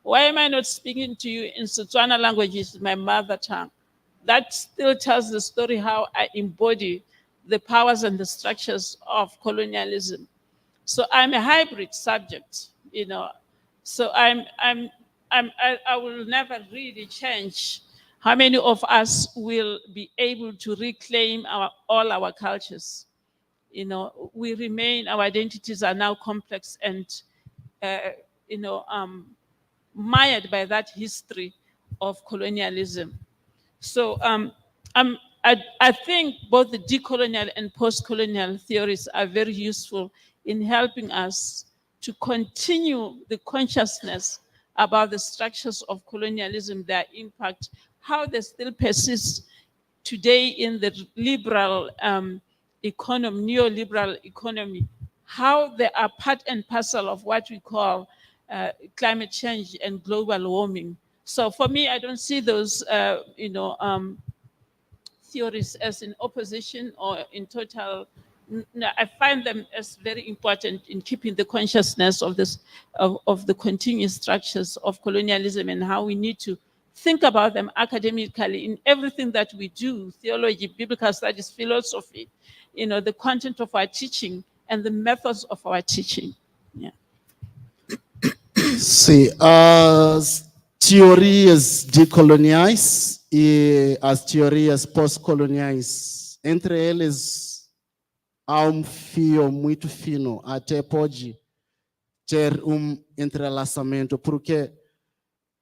Why am I not speaking to you in Setswana language, which is my mother tongue? That still tells the story how I embody the powers and the structures of colonialism. So I'm a hybrid subject, you know. So I will never really change. How many of us will be able to reclaim all our cultures? You know, we remain, our identities are now complex and, you know, mired by that history of colonialism. So I think both the decolonial and post-colonial theories are very useful in helping us to continue the consciousness about the structures of colonialism, their impact, how they still persist today in the liberal economy, neoliberal economy, how they are part and parcel of what we call climate change and global warming. So for me, I don't see those, you know, theories as in opposition or in total. No, I find them as very important in keeping the consciousness of this, of the continuous structures of colonialism and how we need to think about them academically in everything that we do, theology, biblical studies, philosophy, you know, the content of our teaching and the methods of our teaching. Yeah. Sim, as teorias decoloniais e as teorias pós-coloniais, entre eles há fio muito fino, até pode ter entrelaçamento, porque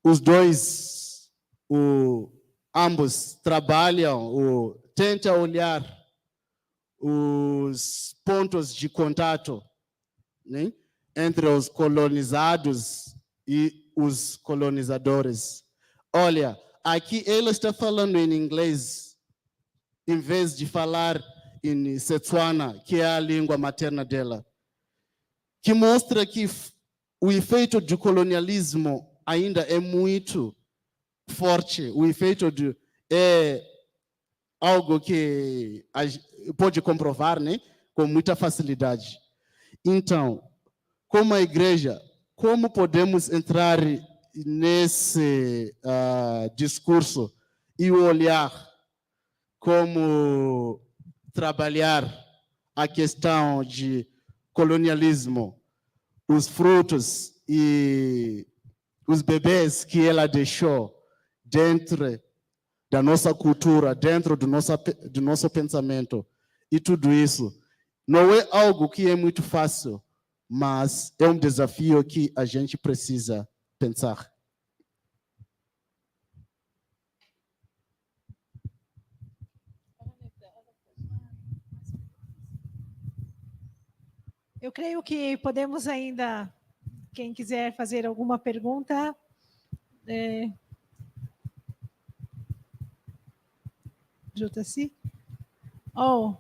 os dois, ambos trabalham, tentam olhar os pontos de contato, né, entre os colonizados e os colonizadores. Olha, aqui ele está falando em inglês, em vez de falar em Setswana, que é a língua materna dela, que mostra que o efeito do colonialismo ainda é muito forte. O efeito é algo que pode comprovar, né, com muita facilidade. Então, como a igreja, como podemos entrar nesse discurso e olhar como trabalhar a questão de colonialismo, os frutos e os bebês que ela deixou dentro da nossa cultura, dentro do nosso pensamento e tudo isso. Não é algo que é muito fácil, mas é um desafio que a gente precisa pensar. Eu creio que podemos ainda, quem quiser fazer alguma pergunta, Juta-se. Oh,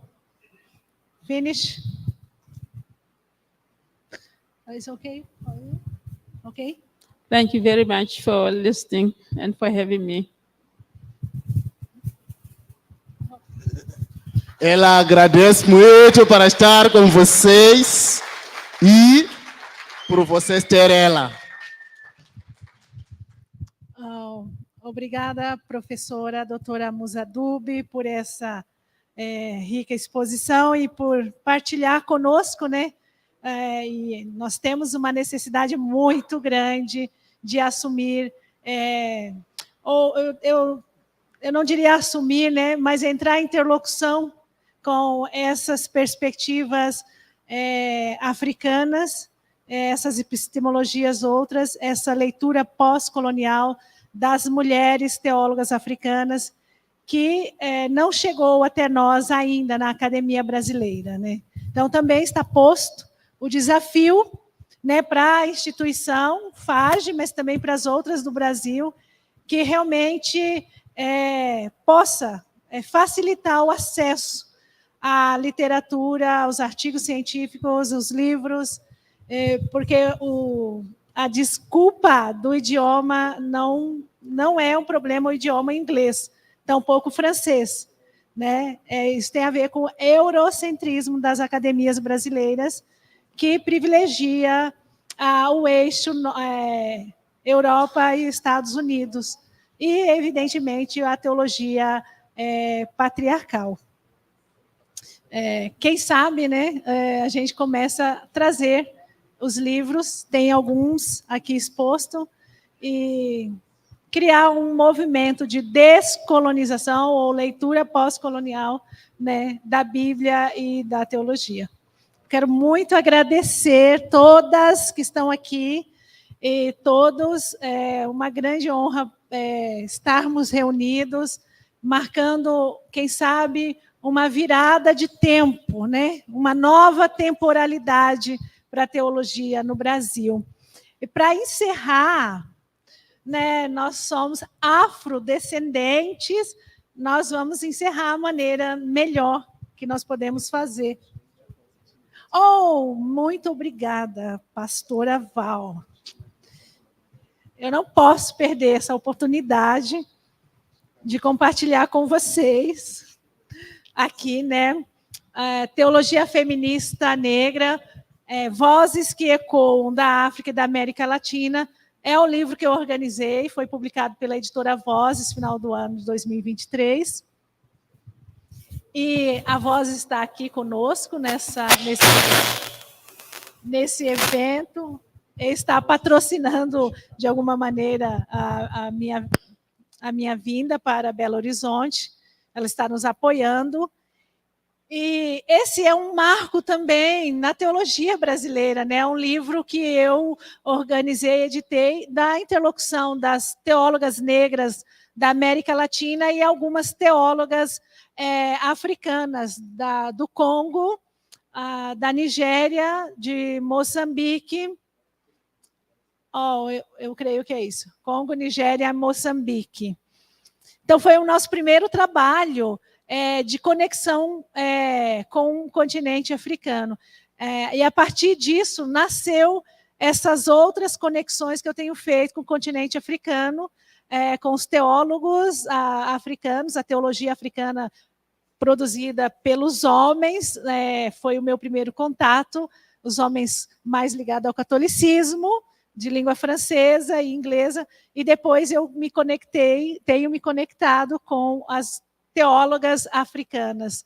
finish. Is okay? Okay? Thank you very much for listening and for having me. Ela agradece muito para estar com vocês e por vocês ter ela. Obrigada, professora doutora Musa Dube, por essa rica exposição e por partilhar conosco, né? E nós temos uma necessidade muito grande de assumir, eu não diria assumir, né? Mas entrar em interlocução com essas perspectivas africanas, essas epistemologias outras, essa leitura pós-colonial das mulheres teólogas africanas, que não chegou até nós ainda na academia brasileira, né? Então, também está posto o desafio, né, para a instituição FAGE, mas também para as outras do Brasil, que realmente possa facilitar o acesso à literatura, aos artigos científicos, os livros, porque a desculpa do idioma não é um problema o idioma inglês, tampouco o francês, né? Isso tem a ver com o eurocentrismo das academias brasileiras, que privilegia o eixo Europa e Estados Unidos, e, evidentemente, a teologia patriarcal. Quem sabe, né, a gente começa a trazer os livros, tem alguns aqui expostos, e criar um movimento de descolonização ou leitura pós-colonial, né, da Bíblia e da teologia. Quero muito agradecer todas que estão aqui e todos, uma grande honra estarmos reunidos, marcando, quem sabe, uma virada de tempo, né? Uma nova temporalidade para a teologia no Brasil. E para encerrar, né, nós somos afrodescendentes, nós vamos encerrar a maneira melhor que nós podemos fazer. Oh, muito obrigada, pastora Val. Eu não posso perder essa oportunidade de compartilhar com vocês aqui, né, Teologia Feminista Negra, Vozes que Ecoam da África e da América Latina. É o livro que eu organizei, foi publicado pela editora Vozes, final do ano de 2023. E a Voz está aqui conosco nesse evento, está patrocinando, de alguma maneira, a minha vinda para Belo Horizonte. Ela está nos apoiando. E esse é um marco também na teologia brasileira, né? Um livro que eu organizei, editei, da interlocução das teólogas negras da América Latina e algumas teólogas africanas, do Congo, da Nigéria, de Moçambique. Eu creio que é isso. Congo, Nigéria, Moçambique. Então, foi o nosso primeiro trabalho de conexão com o continente africano. E, a partir disso, nasceu essas outras conexões que eu tenho feito com o continente africano, com os teólogos africanos, a teologia africana produzida pelos homens, foi o meu primeiro contato, os homens mais ligados ao catolicismo, de língua francesa e inglesa, e depois eu tenho me conectado com as teólogas africanas.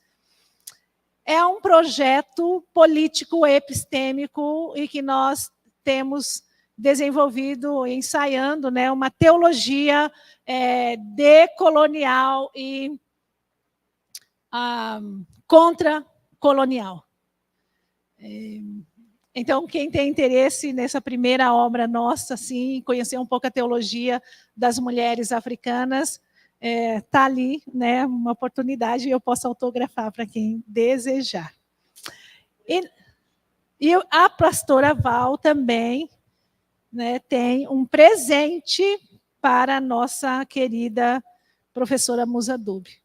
É um projeto político epistêmico e que nós temos desenvolvido, ensaiando, né, uma teologia decolonial e contra-colonial. Então, quem tem interesse nessa primeira obra nossa, assim, conhecer um pouco a teologia das mulheres africanas, está ali, né, uma oportunidade, e eu posso autografar para quem desejar. E a pastora Val também, né, tem um presente para a nossa querida professora Musa Dube.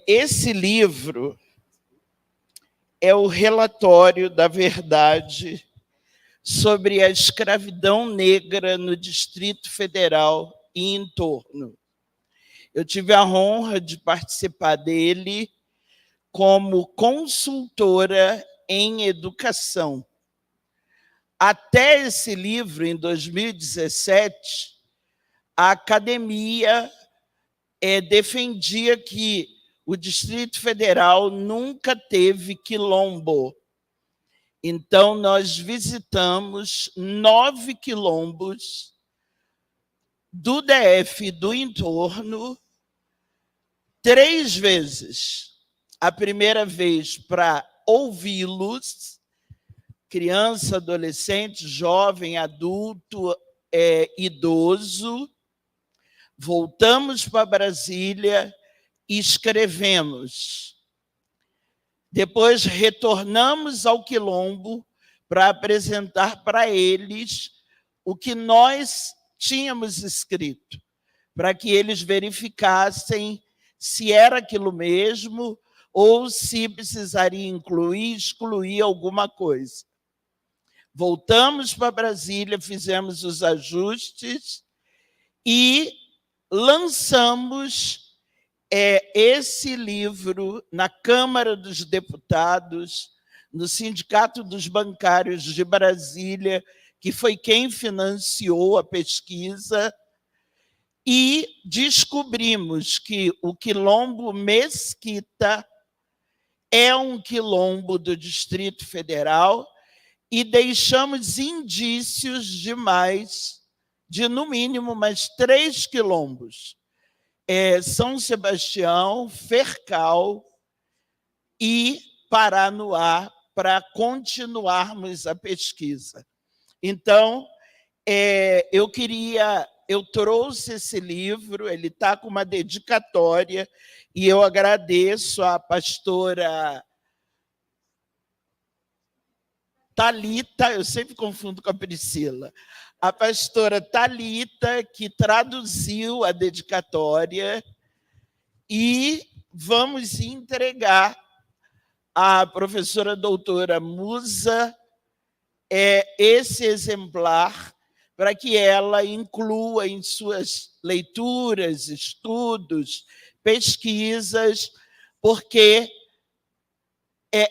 Esse livro é o relatório da verdade sobre a escravidão negra no Distrito Federal e em torno. Eu tive a honra de participar dele como consultora em educação. Até esse livro, em 2017, a academia defendia que o Distrito Federal nunca teve quilombo. Então, nós visitamos 9 quilombos do DF e do entorno 3 vezes. A primeira vez para ouvi-los, criança, adolescente, jovem, adulto, idoso. Voltamos para Brasília e escrevemos. Depois retornamos ao quilombo para apresentar para eles o que nós tínhamos escrito, para que eles verificassem se era aquilo mesmo ou se precisaria incluir, excluir alguma coisa. Voltamos para Brasília, fizemos os ajustes e lançamos esse livro na Câmara dos Deputados, no Sindicato dos Bancários de Brasília, que foi quem financiou a pesquisa, e descobrimos que o quilombo Mesquita é um quilombo do Distrito Federal e deixamos indícios de no mínimo mais 3 quilombos. São Sebastião, Fercal e Paranoá, para continuarmos a pesquisa. Então, eu trouxe esse livro, ele está com uma dedicatória, e eu agradeço à pastora Thalita, eu sempre confundo com a Priscila, a pastora Thalita, que traduziu a dedicatória, e vamos entregar à professora doutora Musa esse exemplar para que ela inclua em suas leituras, estudos, pesquisas, porque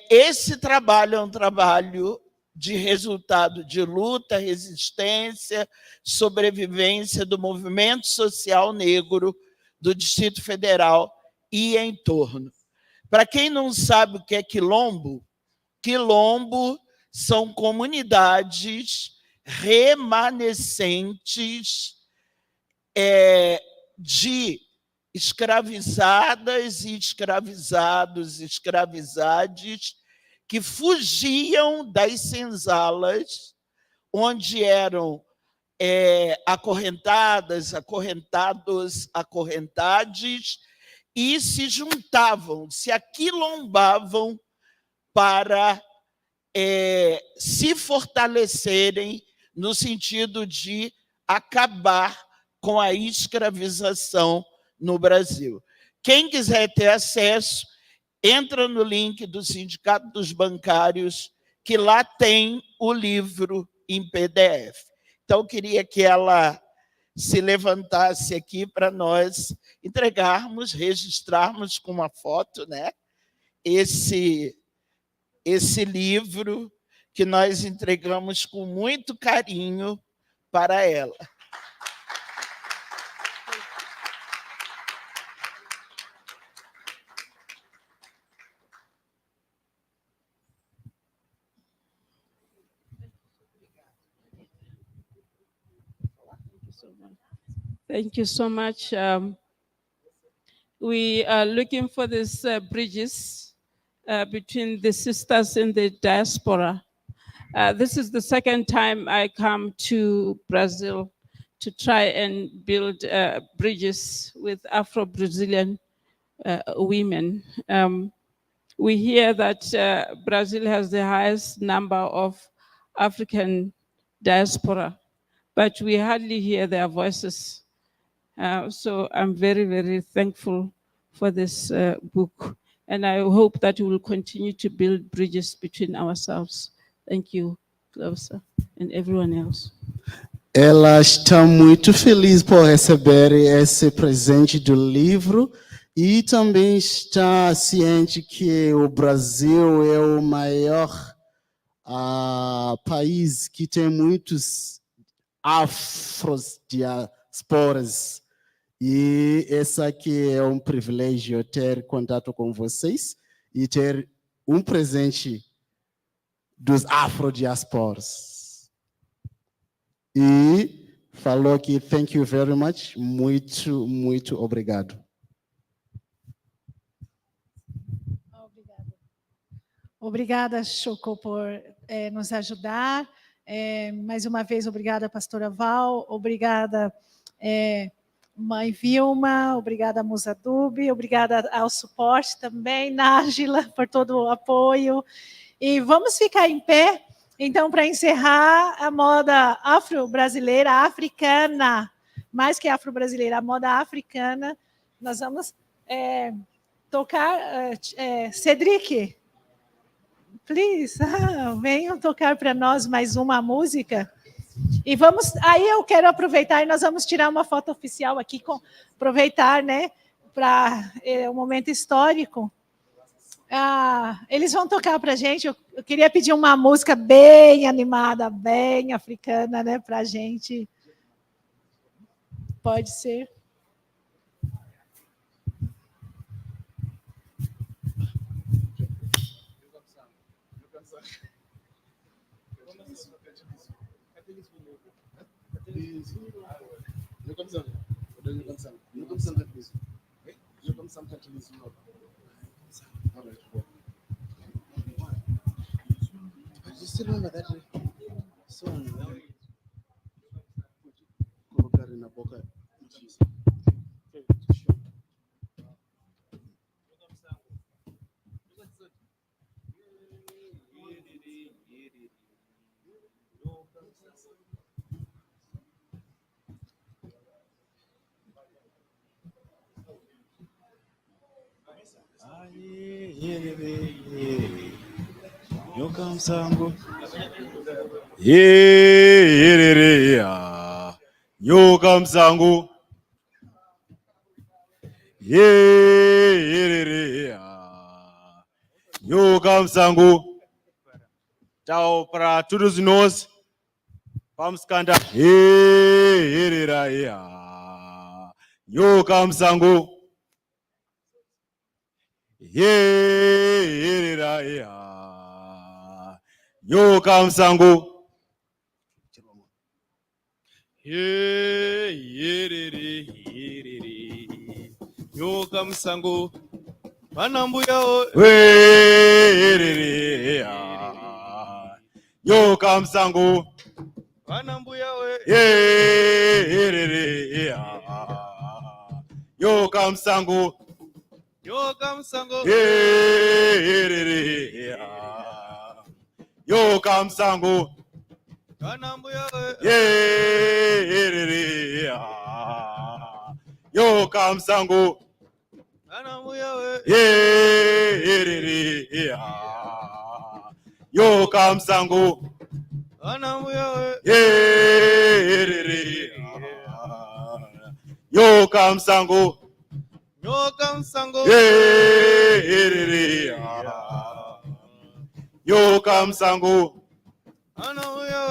esse trabalho é um trabalho de resultado de luta, resistência, sobrevivência do movimento social negro do Distrito Federal e em torno. Para quem não sabe o que é quilombo, quilombo são comunidades remanescentes de escravizadas e escravizados, escravizades, que fugiam das senzalas, onde eram acorrentadas, acorrentados, acorrentades, e se juntavam, se aquilombavam para se fortalecerem no sentido de acabar com a escravização no Brasil. Quem quiser ter acesso, entra no link do Sindicato dos Bancários, que lá tem o livro em PDF. Então, eu queria que ela se levantasse aqui para nós entregarmos, registrarmos com uma foto, né? Esse livro que nós entregamos com muito carinho para ela. Thank you so much. We are looking for these bridges between the sisters in the diaspora. This is the second time I come to Brazil to try and build bridges with Afro-Brazilian women. We hear that Brazil has the highest number of African diaspora, but we hardly hear their voices. So I'm very, very thankful for this book. And I hope that we will continue to build bridges between ourselves. Thank you, Closer, and everyone else. Ela está muito feliz por receber esse presente do livro e também está ciente que o Brasil é o maior país que tem muitos afro-diasporas. E esse aqui é um privilégio ter contato com vocês e ter um presente dos afro-diasporas. E falou que thank you very much, muito, muito obrigado. Obrigada, Choco, por nos ajudar. Mais uma vez, obrigada, pastora Val. Obrigada, mãe Vilma. Obrigada, Musa Dube. Obrigada ao suporte também, Nájila, por todo o apoio. E vamos ficar em pé, então, para encerrar a moda afro-brasileira, africana, mais que afro-brasileira, a moda africana. Nós vamos tocar, Cedric, please, venham tocar para nós mais uma música. E vamos, aí eu quero aproveitar e nós vamos tirar uma foto oficial aqui, aproveitar, né, para um momento histórico. Eles vão tocar para a gente. Eu queria pedir uma música bem animada, bem africana, né, para a gente. Pode ser. Colocar na boca. Nyokamsango yerereya nyokamsango yerereya nyokamsango. Tchau para todos nós. Vamos cantar yerereya nyokamsango yerereya nyokamsango nyokamsango vanambuya nyokamsango vanambuya nyokamsango nyokamsango nyokamsango vanambuya nyokamsango vanambuya nyokamsango vanambuya Yoka msango. Nyoka msango. Yoka msango. Ana muyo.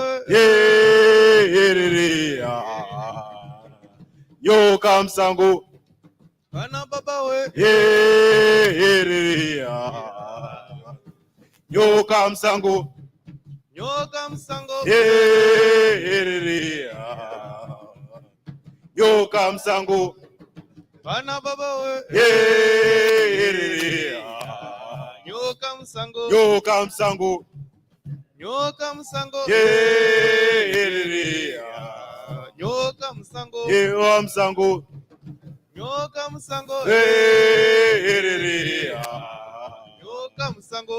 Yoka msango. Ana baba we. Yoka msango. Nyoka msango. Yoka msango. Ana baba we. Nyoka msango. Yoka msango. Nyoka msango. Nyoka msango. Yewa msango. Nyoka msango. Nyoka msango.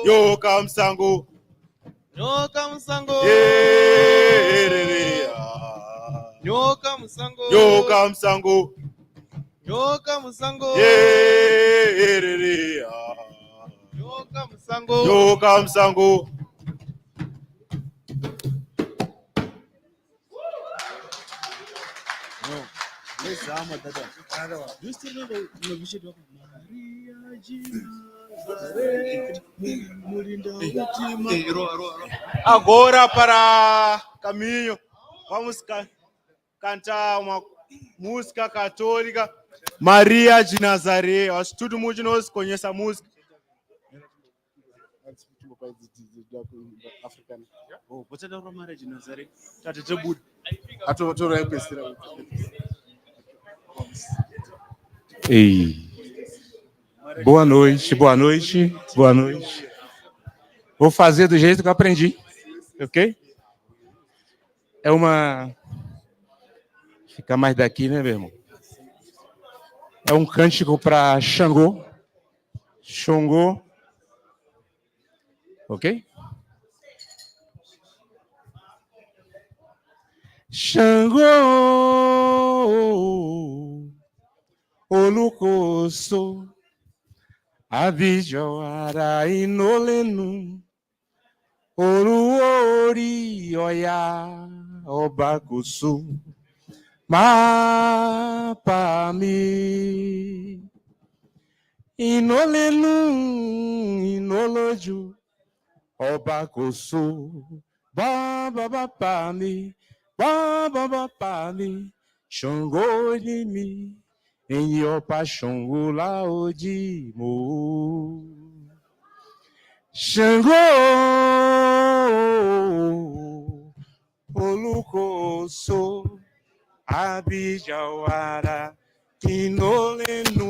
Yoka msango. Nyoka msango. Nyoka msango. Yoka msango. Nyoka msango. Nyoka msango. Yoka msango. Agora para caminho, vamos cantar uma música católica, Maria de Nazaré. Acho que todo mundo nós conhece a música. Africanas. Oh, você não Maria de Nazaré? Tá de Dube. Ei. Boa noite, boa noite, boa noite. Vou fazer do jeito que eu aprendi, ok? É uma... Fica mais daqui, né, meu irmão? É um cântico para Xangô. Xangô. Ok? Xangô, Olucoso, Abijawara Inolenu, Oruori Oya Obakusu, Mapami, Inolenu, Inoloju, Obakusu, Baba Pami, Baba Pami, Xangô de mim. Em Iopa Xangô lá de Mo Xangô Olucoso Abijawara Kinolenu